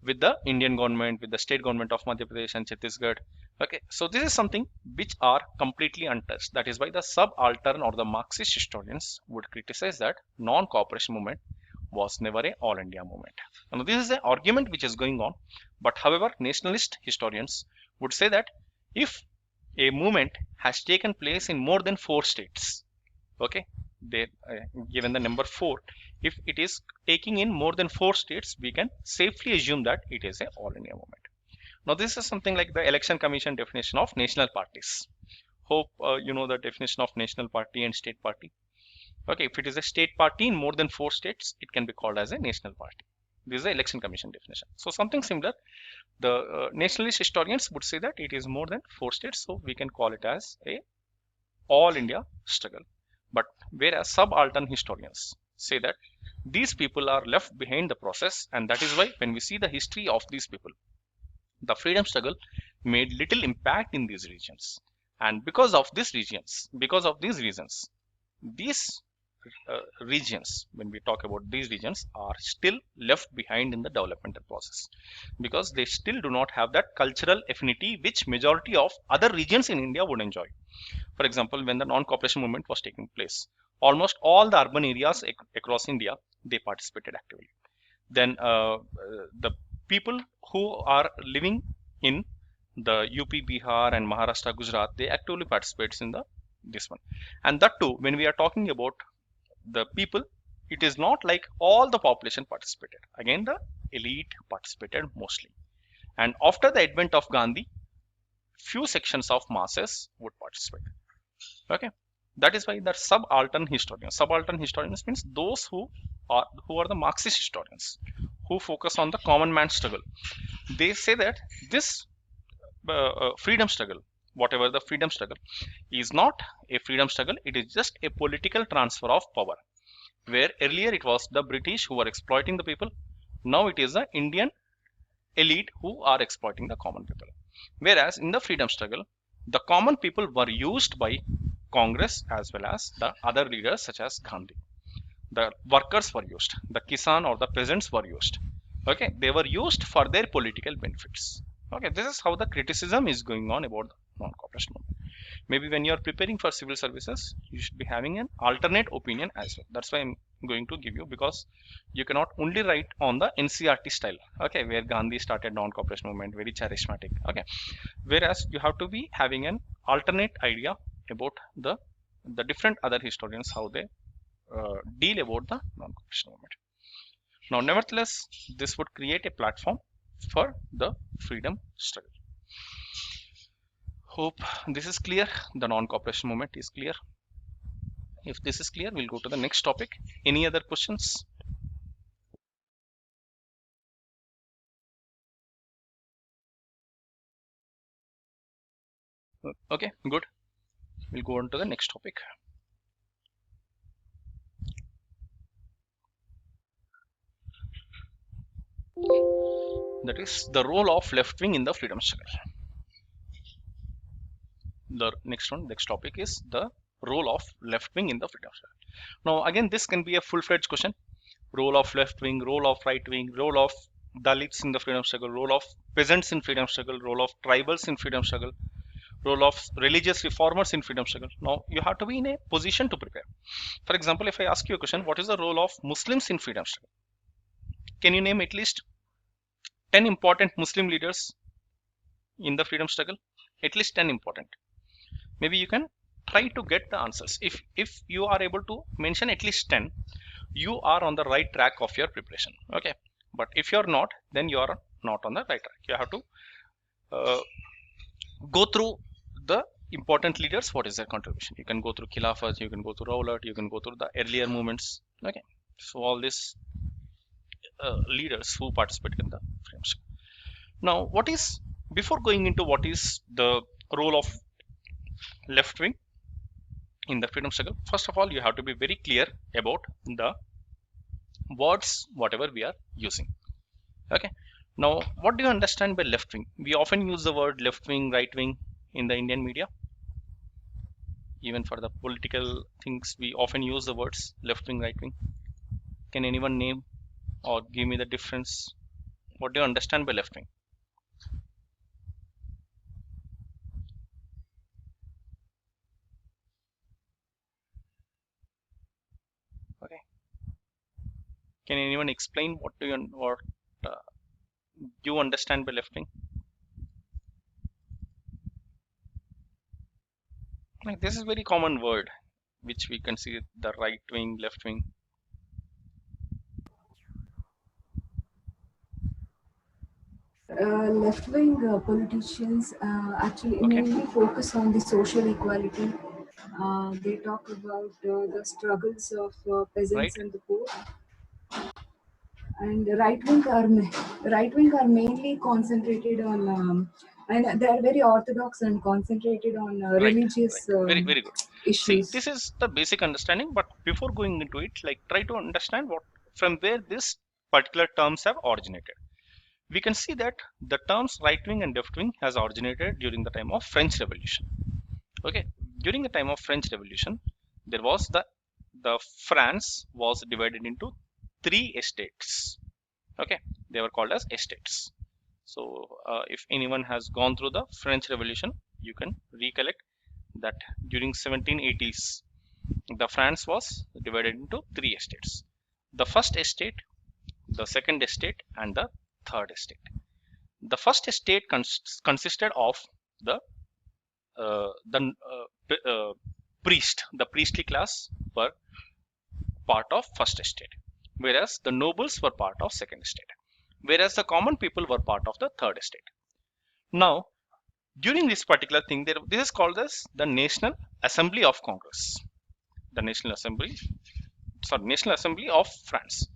with the Indian government, with the state government of Madhya Pradesh and Chhattisgarh. Okay, so this is something which are completely untouched. That is why the subaltern or the Marxist historians would criticize that non-cooperation movement was never a all India movement. Now this is an argument which is going on, but however, nationalist historians would say that if a movement has taken place in more than 4 states, okay, they given the number 4, if it is taking in more than 4 states, we can safely assume that it is a all India movement. Now this is something like the election commission definition of national parties. Hope you know the definition of national party and state party. Okay, if it is a state party in more than 4 states, it can be called as a national party. This is the election commission definition. So something similar, the nationalist historians would say that it is more than 4 states, so we can call it as a all India struggle. But whereas subaltern historians say that these people are left behind the process, and that is why when we see the history of these people, the freedom struggle made little impact in these regions. And because of these reasons, these regions, when we talk about these regions, are still left behind in the developmental process because they still do not have that cultural affinity which majority of other regions in India would enjoy. For example, when the non-cooperation movement was taking place, almost all the urban areas across India, they participated actively. Then the people who are living in the UP, Bihar and Maharashtra, Gujarat, they actively participates in this one. And that too, when we are talking about the people, it is not like all the population participated. Again, the elite participated mostly. And after the advent of Gandhi, few sections of masses would participate. Okay, that is why the subaltern historians means those who are the Marxist historians who focus on the common man struggle. They say that this freedom struggle whatever the freedom struggle is not a freedom struggle, it is just a political transfer of power, where earlier it was the British who were exploiting the people, now it is the Indian elite who are exploiting the common people. Whereas in the freedom struggle, the common people were used by Congress as well as the other leaders such as Gandhi. The workers were used, the Kisan or the peasants were used. Okay, they were used for their political benefits. Okay, this is how the criticism is going on about the non-cooperation movement. Maybe when you are preparing for civil services, you should be having an alternate opinion as well. That's why I'm going to give you, because you cannot only write on the NCRT style, okay, where Gandhi started non-cooperation movement, very charismatic, okay. Whereas you have to be having an alternate idea about the different other historians how they deal about the non-cooperation movement. Now, nevertheless, this would create a platform for the freedom struggle. Hope this is clear. The non-cooperation movement is clear. If this is clear, we'll go to the next topic. Any other questions? Okay, good. We'll go on to the next topic. That is the role of left wing in the freedom struggle. The next topic is the role of left wing in the freedom struggle. Now, again, this can be a full-fledged question. Role of left wing, role of right wing, role of Dalits in the freedom struggle, role of peasants in freedom struggle, role of tribals in freedom struggle, role of religious reformers in freedom struggle. Now, you have to be in a position to prepare. For example, if I ask you a question, what is the role of Muslims in freedom struggle? Can you name at least 10 important Muslim leaders in the freedom struggle? At least 10 important. Maybe you can try to get the answers. If you are able to mention at least 10, you are on the right track of your preparation. Okay, but if you're not, then you are not on the right track. You have to go through the important leaders, what is their contribution. You can go through Khilafat, you can go through Rowlatt, you can go through the earlier movements. Okay, so all these leaders who participated in the freedom struggle. Now, before going into what is the role of left wing in the freedom struggle, first of all, you have to be very clear about the words whatever we are using. Okay, now what do you understand by left wing? We often use the word left wing, right wing in the Indian media. Even for the political things, we often use the words left wing, right wing. Can anyone name or give me the difference? What do you understand by left wing? Okay, can anyone explain what you understand by left wing? Like, this is very common word which we can see the right wing, left wing. Left-wing politicians actually Okay, mainly focus on the social equality. They talk about the struggles of right, peasants and the poor. And right wing are mainly concentrated on, and they are very orthodox and concentrated on right, religious right. Very, very good. See, issues. this is the basic understanding, but before going into it, like, try to understand what from where this particular terms have originated. We can see that the terms right wing and left wing has originated during the time of French Revolution. Okay, during the time of French Revolution, there was the France was divided into 3 estates. Okay, they were called as estates. So if anyone has gone through the French Revolution, you can recollect that during 1780s, the France was divided into 3 estates: the first estate, the second estate, and the third estate. The first estate consisted of the priest. The priestly class were part of first estate, whereas the nobles were part of second estate, whereas the common people were part of the third estate. Now, during this particular thing, this is called as the National Assembly of Congress, the National Assembly of France.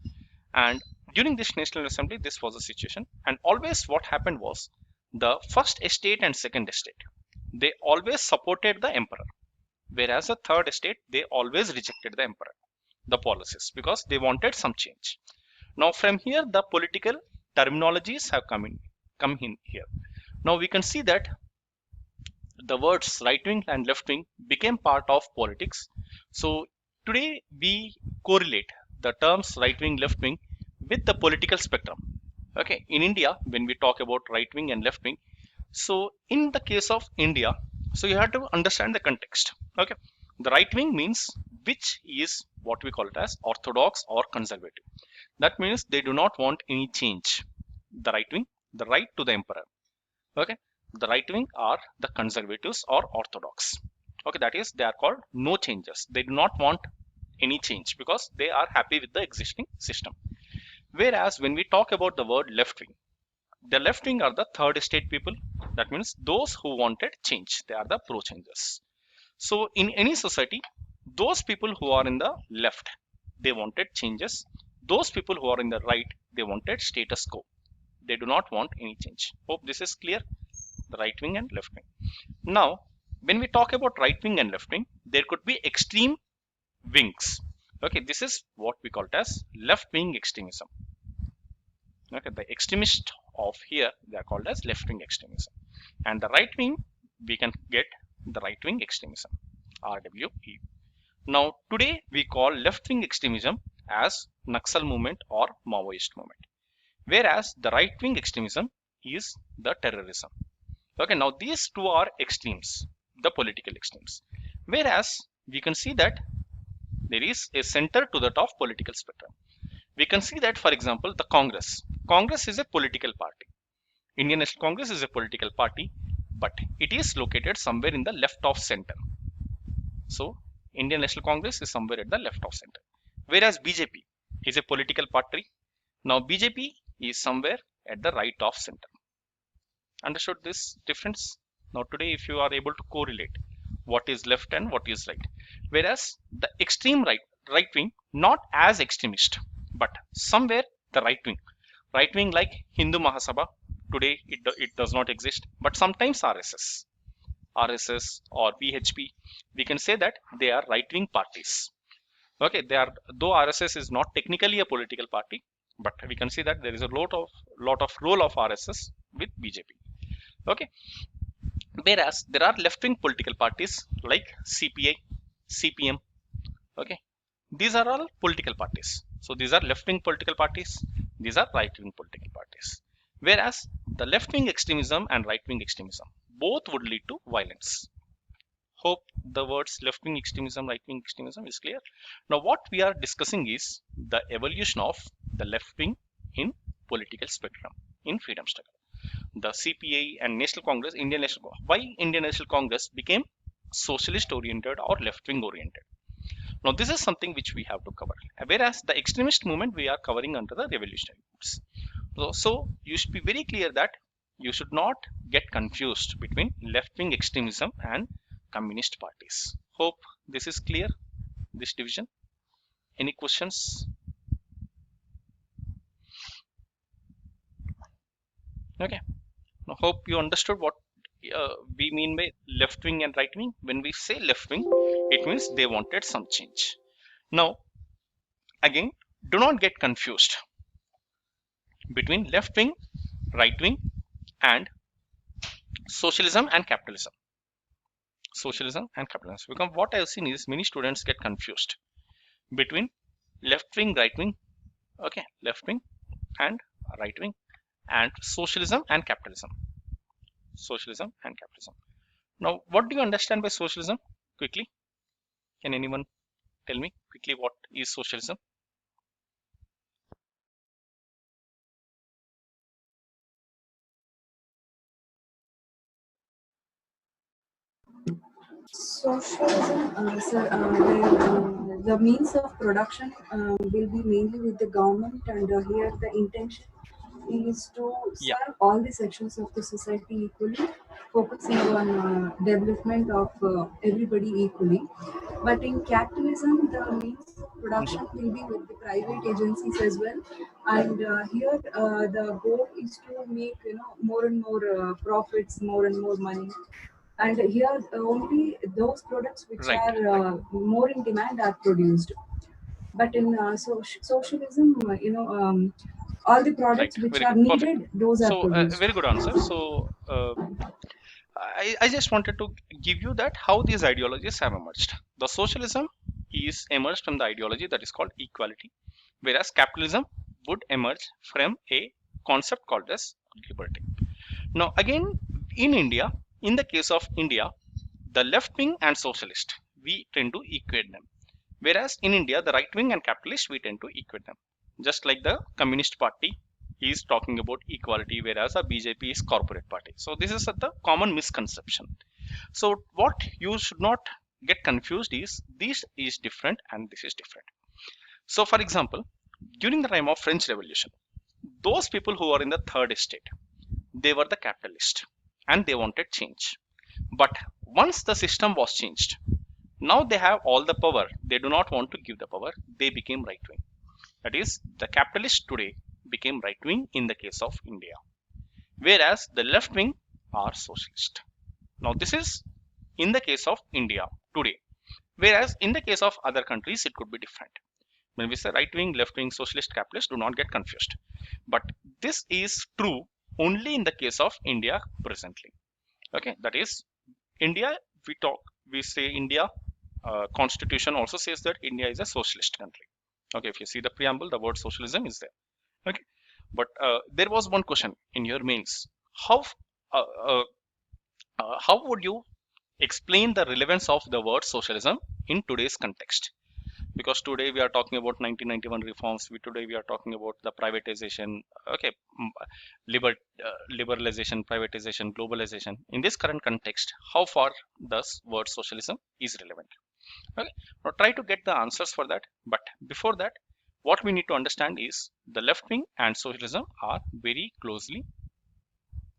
And during this National Assembly, this was the situation. And always what happened was the first estate and second estate, they always supported the emperor, whereas the third estate, they always rejected the emperor, the policies, because they wanted some change. Now from here the political terminologies have come in here. Now we can see that the words right wing and left wing became part of politics. So today we correlate the terms right wing, left wing with the political spectrum. Okay, in India, when we talk about right wing and left wing, so in the case of India, so you have to understand the context. Okay, the right wing means which is what we call it as orthodox or conservative. That means they do not want any change. The right wing, the right to the emperor. Okay, the right wing are the conservatives or orthodox. Okay, that is they are called no changes. They do not want any change because they are happy with the existing system. Whereas when we talk about the word left wing, the left wing are the third estate people. That means those who wanted change. They are the pro changes. So in any society, those people who are in the left, they wanted changes. Those people who are in the right, they wanted status quo. They do not want any change. Hope this is clear. The right wing and left wing. Now, when we talk about right wing and left wing, there could be extreme wings. Okay, this is what we call it as left wing extremism. Okay, the extremist of here, they are called as left wing extremism, and the right wing, we can get the right wing extremism, RWE. Now today we call left wing extremism as Naxal movement or Maoist movement, whereas the right wing extremism is the terrorism. Okay, now these two are extremes, the political extremes, whereas we can see that there is a center to that of political spectrum. We can see that, for example, the Congress is a political party. Indian National Congress is a political party, but it is located somewhere in the left of center. So Indian National Congress is somewhere at the left of center, whereas BJP is a political party. Now BJP is somewhere at the right of center. Understood this difference? Now today, if you are able to correlate what is left and what is right, whereas the extreme right wing, not as extremist, but somewhere the right wing like Hindu Mahasabha, today it does not exist, but sometimes RSS or PHP, we can say that they are right wing parties. Okay, they are, though RSS is not technically a political party, but we can see that there is a lot of role of RSS with BJP. Okay, whereas there are left wing political parties like CPI, CPM. Okay, these are all political parties. So these are left wing political parties, these are right wing political parties, whereas the left wing extremism and right wing extremism both would lead to violence. Hope the words left wing extremism, right wing extremism is clear. Now what we are discussing is the evolution of the left wing in political spectrum in freedom struggle. The CPI and National Congress, Indian National Congress, why Indian National Congress became socialist oriented or left wing oriented. Now this is something which we have to cover, whereas the extremist movement we are covering under the revolutionary movements. So you should be very clear that you should not get confused between left wing extremism and communist parties. Hope this is clear, this division. Any questions? Okay, now hope you understood what we mean by left wing and right wing. When we say left wing, it means they wanted some change. Now again, do not get confused between left wing, right wing and socialism and capitalism. Socialism and capitalism, because what I have seen is many students get confused between left wing, right wing, okay, left wing and right wing, and socialism and capitalism. Socialism and capitalism. Now what do you understand by socialism? Quickly, can anyone tell me quickly what is socialism? Socialism, sir, where the means of production will be mainly with the government, and here the intention is to Yeah, serve all the sections of the society equally, focusing on development of everybody equally. But in capitalism, the means of mhm. production will be with the private agencies as well, and here the goal is to make more and more profits, more and more money. And here only those products which Right, are right, more in demand are produced. But in socialism, all the right. products which Very are good. Perfect. needed, those are So, produced. very good answer. So, I just wanted to give you that how these ideologies have emerged. The socialism is emerged from the ideology that is called equality, whereas capitalism would emerge from a concept called as liberty. Now, again, in India, in the case of India, the left wing and socialist, we tend to equate them. Whereas in India, the right wing and capitalist, we tend to equate them. Just like the Communist Party is talking about equality, whereas a BJP is corporate party. So this is the common misconception. So what you should not get confused is this is different and this is different. So for example, during the time of French Revolution, those people who are in the third estate, they were the capitalists and they wanted change. But once the system was changed, now they have all the power. They do not want to give the power. They became right wing. That is, the capitalists today became right wing in the case of India, whereas the left wing are socialist. Now, this is in the case of India today, whereas in the case of other countries, it could be different. When we say right wing, left wing, socialist, capitalist, do not get confused. But this is true only in the case of India presently. Okay, that is India. We say India. Constitution also says that India is a socialist country. Okay, if you see the preamble, the word socialism is there. Okay, but there was one question in your mails. How uh, uh, how would you explain the relevance of the word socialism in today's context? Because today we are talking about 1991 reforms. Today we are talking about the privatization. Okay, liberalization, privatization, globalization. In this current context, how far does word socialism is relevant? Okay, now try to get the answers for that. But before that, what we need to understand is the left wing and socialism are very closely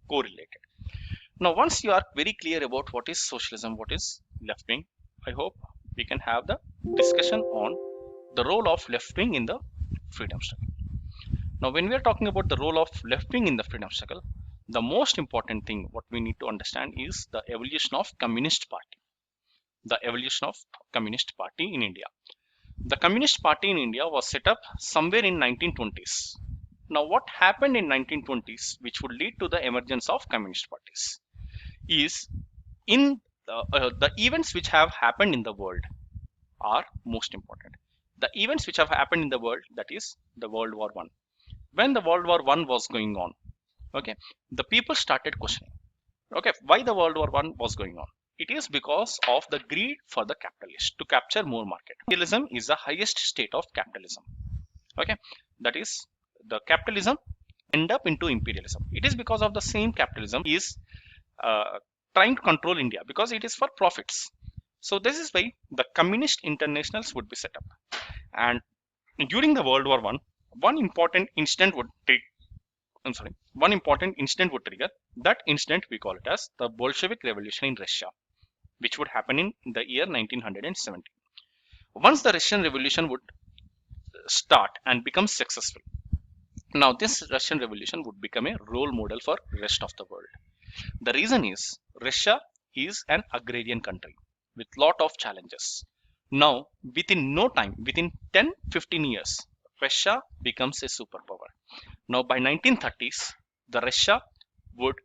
correlated. Now, once you are very clear about what is socialism, what is left wing, I hope we can have the discussion on the role of left wing in the freedom struggle. Now, when we are talking about the role of left wing in the freedom struggle, the most important thing what we need to understand is the evolution of Communist Party. The evolution of Communist Party in India. The Communist Party in India was set up somewhere in 1920s. Now, what happened in 1920s, which would lead to the emergence of communist parties, is in the events which have happened in the world are most important. The events which have happened in the world, that is the World War One. When the World War One was going on, okay, the people started questioning. Okay, why the World War One was going on? It is because of the greed for the capitalist to capture more market. Capitalism is the highest state of capitalism. Okay, that is the capitalism end up into imperialism. It is because of the same capitalism is uh, trying to control India because it is for profits. So this is why the communist internationals would be set up. And during the World War One, one important incident would take. I'm sorry, one important incident would trigger. That incident we call it as the Bolshevik Revolution in Russia, which would happen in the year 1970. Once the Russian Revolution would start and become successful, now this Russian Revolution would become a role model for rest of the world. The reason is Russia is an agrarian country with lot of challenges. Now, within no time, within 10-15 years, Russia becomes a superpower. Now, by 1930s, the Russia would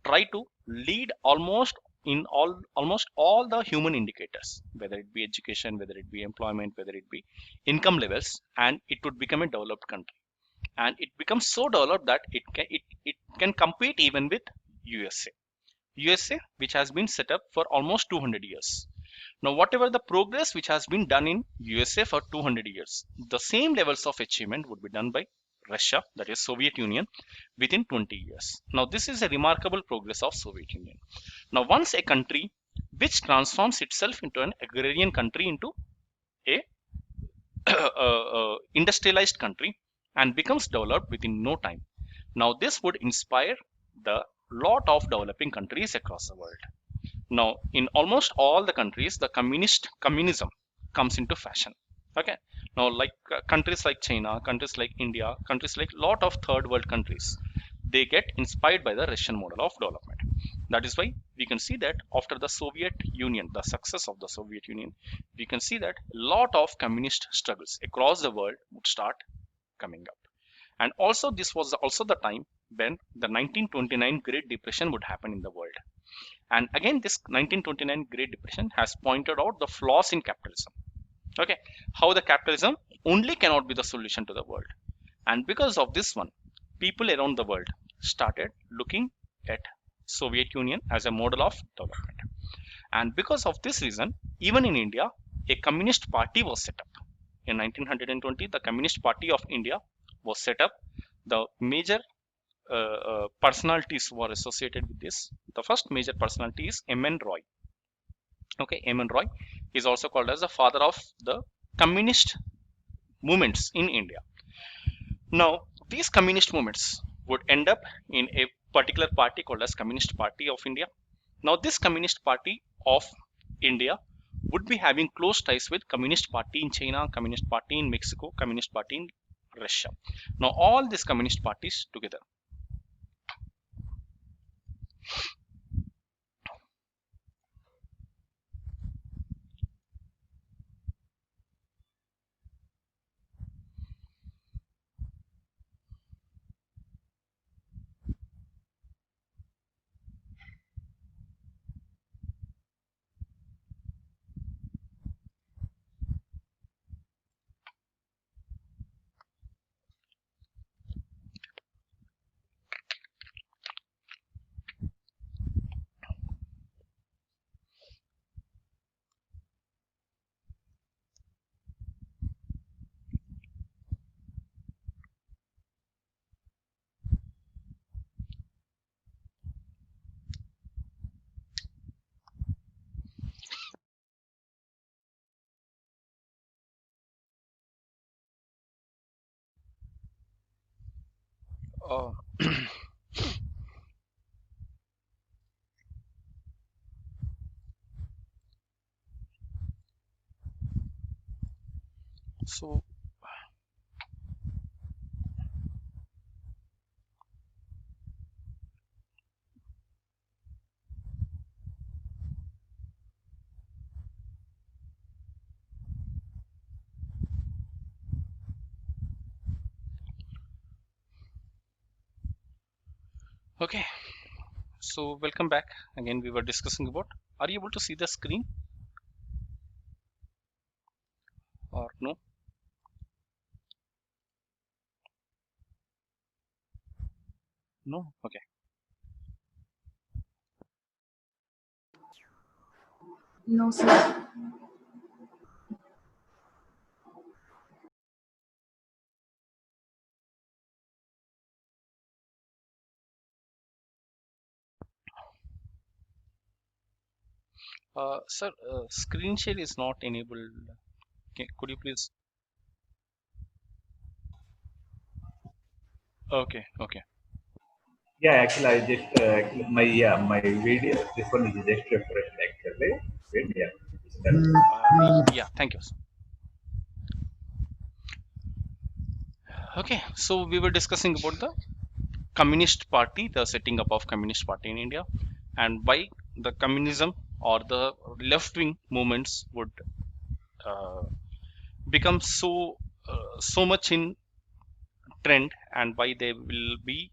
try to lead almost all the human indicators, whether it be education, whether it be employment, whether it be income levels, and it would become a developed country. And it becomes so developed that it can compete even with USA. USA, which has been set up for almost 200 years. Now, whatever the progress which has been done in USA for 200 years, the same levels of achievement would be done by Russia, that is Soviet Union, within 20 years. Now, this is a remarkable progress of Soviet Union. Now, once a country which transforms itself into an agrarian country into a industrialized country and becomes developed within no time. Now, this would inspire the lot of developing countries across the world. Now, in almost all the countries, the communism comes into fashion. Okay. Now, like countries like China, countries like India, countries like lot of third world countries, they get inspired by the Russian model of development. That is why we can see that after the Soviet Union, the success of the Soviet Union, we can see that a lot of communist struggles across the world would start coming up. And also this was also the time when the 1929 Great Depression would happen in the world. And again, this 1929 Great Depression has pointed out the flaws in capitalism. Okay, how the capitalism only cannot be the solution to the world. And because of this one, people around the world started looking at Soviet Union as a model of development. And because of this reason, even in India, a communist party was set up. In 1920, the Communist Party of India was set up. The major personalities were associated with this. The first major personality is M.N. Roy. Okay, M.N. Roy is also called as the father of the communist movements in India. Now, these communist movements would end up in a particular party called as Communist Party of India. Now, this Communist Party of India would be having close ties with Communist Party in China, Communist Party in Mexico, Communist Party in Russia. Now, all these communist parties together. Uh, so okay, so welcome back. Again, we were discussing about, are you able to see the screen or no? No? Okay. No, sir. Sir, screen share is not enabled. Okay, could you please? Okay, okay. Yeah, actually, I just my video. This one is just refreshed actually. Wait, yeah, it's done. Yeah, thank you. Okay, so we were discussing about the Communist Party, the setting up of Communist Party in India, and why the communism or the left-wing movements would uh, become so much in trend, and why they will be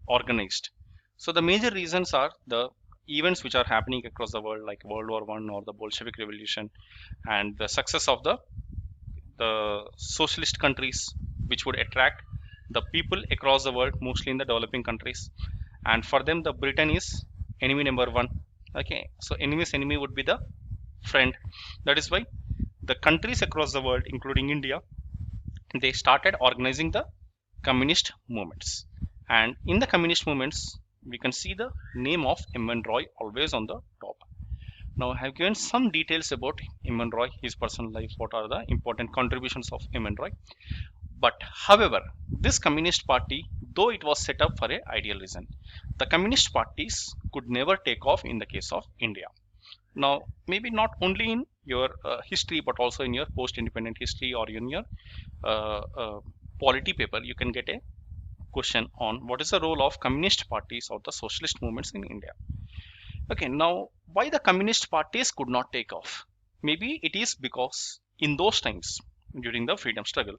organized. So the major reasons are the events which are happening across the world, like World War One or the Bolshevik Revolution, and the success of the socialist countries, which would attract the people across the world, mostly in the developing countries. And for them, the Britain is enemy number one. Okay, so enemy's enemy would be the friend. That is why the countries across the world, including India, they started organizing the communist movements. And in the communist movements, we can see the name of M.N. Roy always on the top. Now I have given some details about M.N. Roy, his personal life, what are the important contributions of M.N. Roy. But however, this communist party, though it was set up for a ideal reason, the communist parties could never take off in the case of India. Now, maybe not only in your history, but also in your post-independent history or in your uh, uh, polity paper, you can get a question on what is the role of communist parties or the socialist movements in India. Okay, now why the communist parties could not take off? Maybe it is because in those times during the freedom struggle,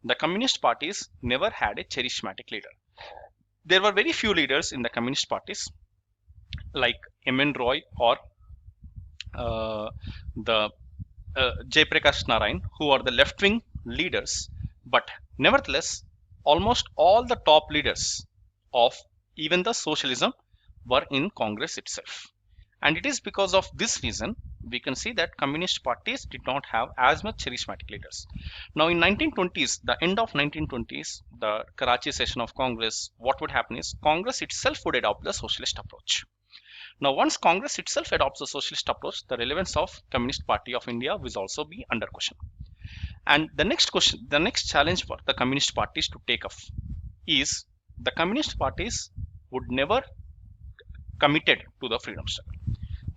the communist parties never had a charismatic leader. There were very few leaders in the communist parties like M.N. Roy or the Jayaprakash Narayan, who are the left-wing leaders, but nevertheless, almost all the top leaders of even the socialism were in Congress itself. And it is because of this reason we can see that communist parties did not have as much charismatic leaders. Now in 1920s, the end of 1920s, the Karachi session of Congress, what would happen is Congress itself would adopt the socialist approach. Now, once Congress itself adopts the socialist approach, the relevance of Communist Party of India will also be under question. And the next question, the next challenge for the Communist parties to take off is the Communist parties would never committed to the freedom struggle.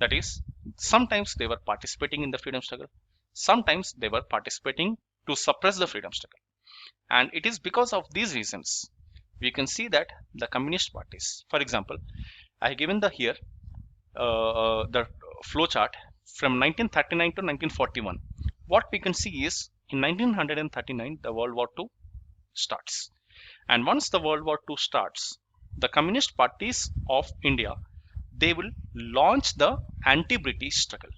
That is, sometimes they were participating in the freedom struggle, sometimes they were participating to suppress the freedom struggle. And it is because of these reasons we can see that the Communist parties, for example, I have given the here the flow chart from 1939 to 1941. What we can see is in 1939 the World War II starts, and once the World War II starts, the Communist parties of India, they will launch the anti-British struggle.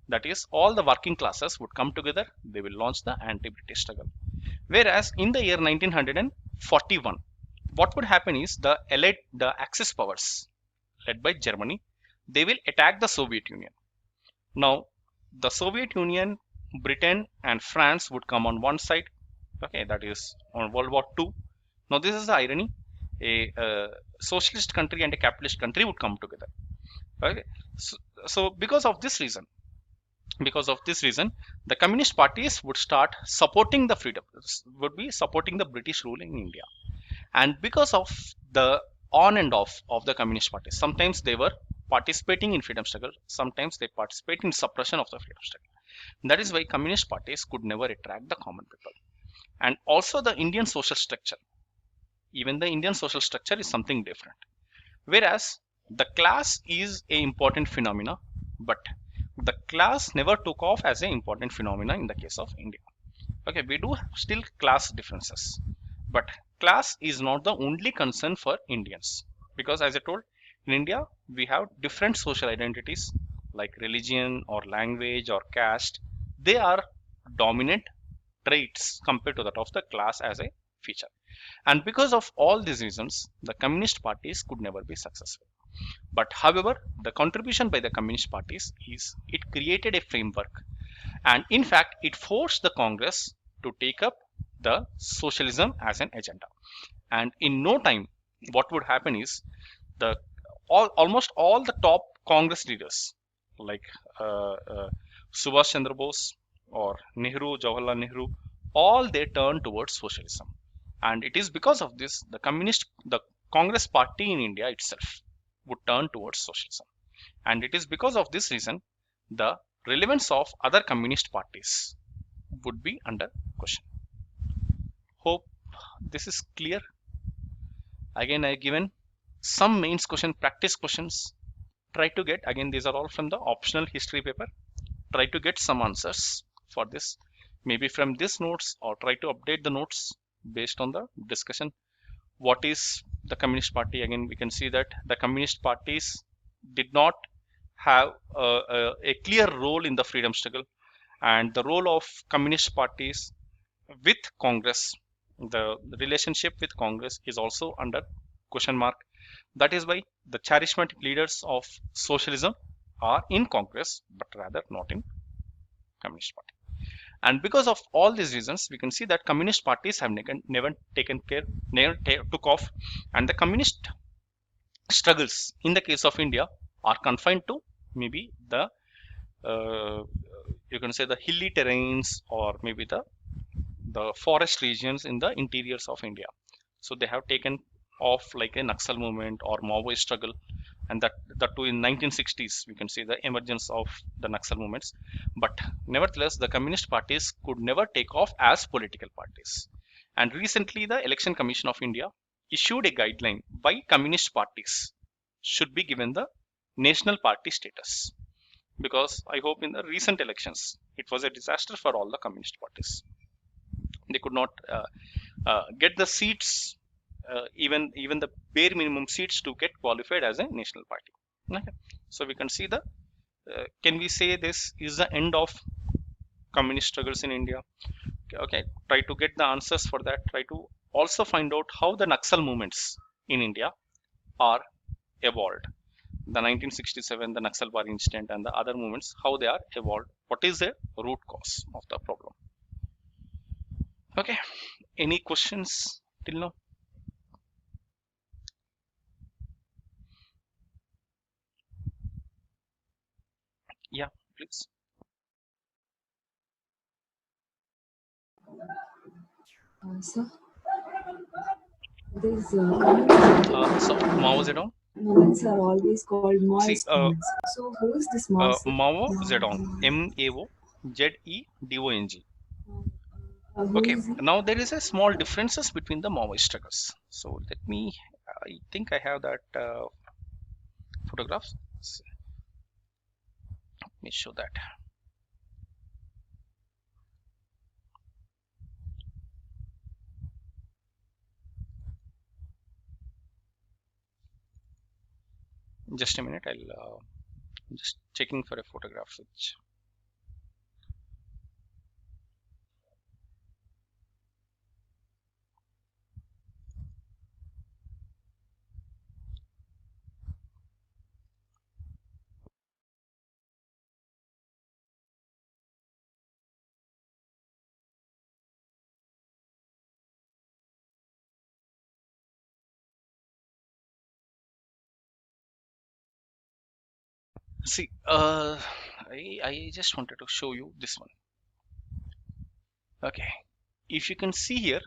That is, all the working classes would come together, they will launch the anti-British struggle. Whereas in the year 1941, what would happen is the Axis powers led by Germany, they will attack the Soviet Union. Now, the Soviet Union, Britain and France would come on one side, okay, that is on World War II. Now, this is the irony, a socialist country and a capitalist country would come together. Okay, so because of this reason, the Communist parties would start supporting the freedom, would be supporting the British rule in India. And because of the on and off of the Communist parties, sometimes they were participating in freedom struggle, sometimes they participate in suppression of the freedom struggle. That is why Communist parties could never attract the common people. And also the Indian social structure, even the Indian social structure is something different. Whereas the class is a important phenomena, but the class never took off as an important phenomena in the case of India. Okay, we do have still class differences, but class is not the only concern for Indians, because as I told, in India we have different social identities like religion or language or caste. They are dominant traits compared to that of the class as a feature. And because of all these reasons, the Communist parties could never be successful. But however, the contribution by the Communist parties is it created a framework, and in fact it forced the Congress to take up the socialism as an agenda. And in no time, what would happen is the almost all the top Congress leaders like Subhash Chandra Bose or Nehru, Jawaharlal Nehru, all they turned towards socialism. And it is because of this the Congress party in India itself would turn towards socialism. And it is because of this reason the relevance of other communist parties would be under question. Hope this is clear. Again, I have given some mains question, practice questions. Try to get, again, these are all from the optional history paper. Try to get some answers for this, maybe from this notes, or try to update the notes based on the discussion. What is the Communist Party? Again, we can see that the Communist parties did not have a clear role in the freedom struggle, and the role of Communist parties with Congress, the relationship with Congress is also under question mark. That is why the charismatic leaders of socialism are in Congress, but rather not in Communist Party. And because of all these reasons, we can see that communist parties have never took off, and the communist struggles in the case of India are confined to maybe the you can say the hilly terrains, or maybe the forest regions in the interiors of India. So they have taken off like a Naxal movement or Maoist struggle, and that too in 1960s we can see the emergence of the Naxal movements. But nevertheless, the communist parties could never take off as political parties. And recently the Election Commission of India issued a guideline why communist parties should be given the national party status. Because I hope in the recent elections, it was a disaster for all the communist parties. They could not get the seats, even the bare minimum seats to get qualified as a national party. Okay. So we can see the, can we say this is the end of communist struggles in India? Okay, try to get the answers for that. Try to also find out how the Naxal movements in India are evolved. The 1967, the Naxalbari incident, and the other movements, how they are evolved. What is the root cause of the problem? Okay, any questions till now? Yeah, please. So, these comments, So Mao Zedong. moments are always called See, Maoist moments. So, who is this Maoist? Mao Zedong, Maozedong. Who Okay, is he? now there is a small differences between the Maoist struggles. So let me, I think I have that photographs. So, let me show that. Just a minute, I'll just checking for a photograph which. See, I just wanted to show you this one. Okay, if you can see here,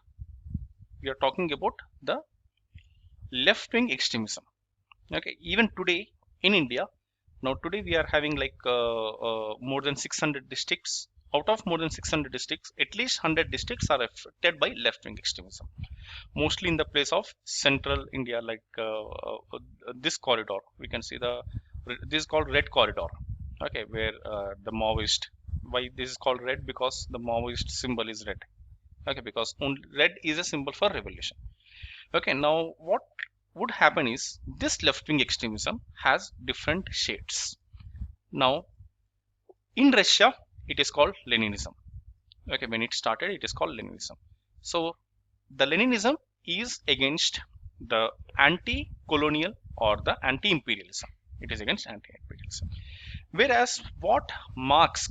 we are talking about the left-wing extremism. Okay, even today in India, now today we are having like more than 600 districts. Out of more than 600 districts, at least 100 districts are affected by left-wing extremism. Mostly in the place of central India, like this corridor. We can see this is called red corridor. Okay, where the Maoist. Why this is called red? Because the Maoist symbol is red. Okay, because only red is a symbol for revolution. Okay, now what would happen is this left-wing extremism has different shades. Now, in Russia, it is called Leninism. Okay, when it started, it is called Leninism. So, the Leninism is against the anti-colonial or the anti-imperialism. It is against anti-imperialism. Whereas what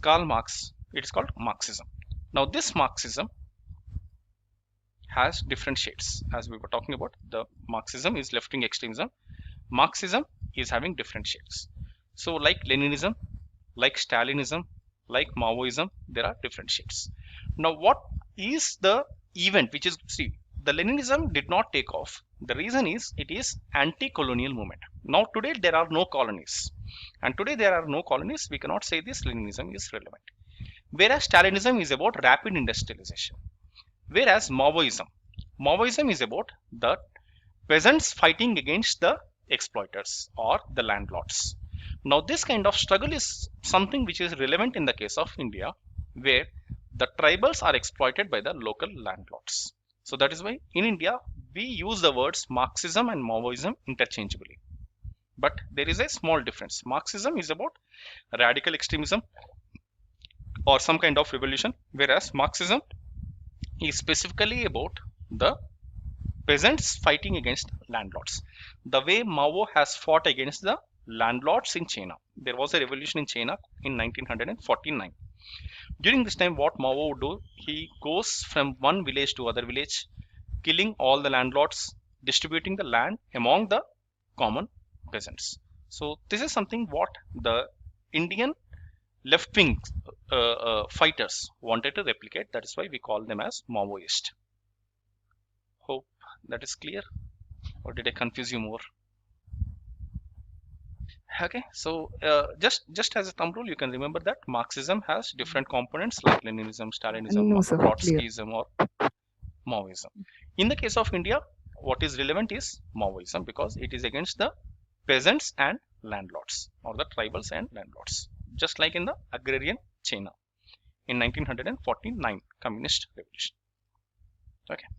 Karl Marx, it is called Marxism. Now, this Marxism has different shades. As we were talking about, the Marxism is left-wing extremism. Marxism is having different shades. So like Leninism, like Stalinism, like Maoism, there are different shades. Now what is the event which is, see, the Leninism did not take off. The reason is it is anti-colonial movement. Now today there are no colonies. And today there are no colonies, we cannot say this Leninism is relevant. Whereas Stalinism is about rapid industrialization. Whereas Maoism is about the peasants fighting against the exploiters or the landlords. Now, this kind of struggle is something which is relevant in the case of India, where the tribals are exploited by the local landlords. So that is why in India we use the words Marxism and Maoism interchangeably. But there is a small difference. Marxism is about radical extremism or some kind of revolution, whereas Marxism is specifically about the peasants fighting against landlords. The way Mao has fought against the landlords in China. There was a revolution in China in 1949. During this time, what Mao would do, he goes from one village to other village, killing all the landlords, distributing the land among the common peasants. So this is something what the Indian left-wing fighters wanted to replicate. That is why we call them as Maoist. Hope that is clear, or did I confuse you more? Okay, so just as a thumb rule, you can remember that Marxism has different components like Leninism, Stalinism, No, sir, clear. Trotskyism, or Maoism. In the case of India, what is relevant is Maoism, because it is against the peasants and landlords, or the tribals and landlords, just like in the agrarian China in 1949 communist revolution. Okay,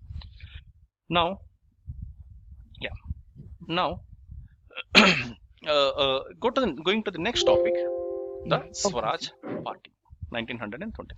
now going to the next topic, the Swaraj Party, 1923.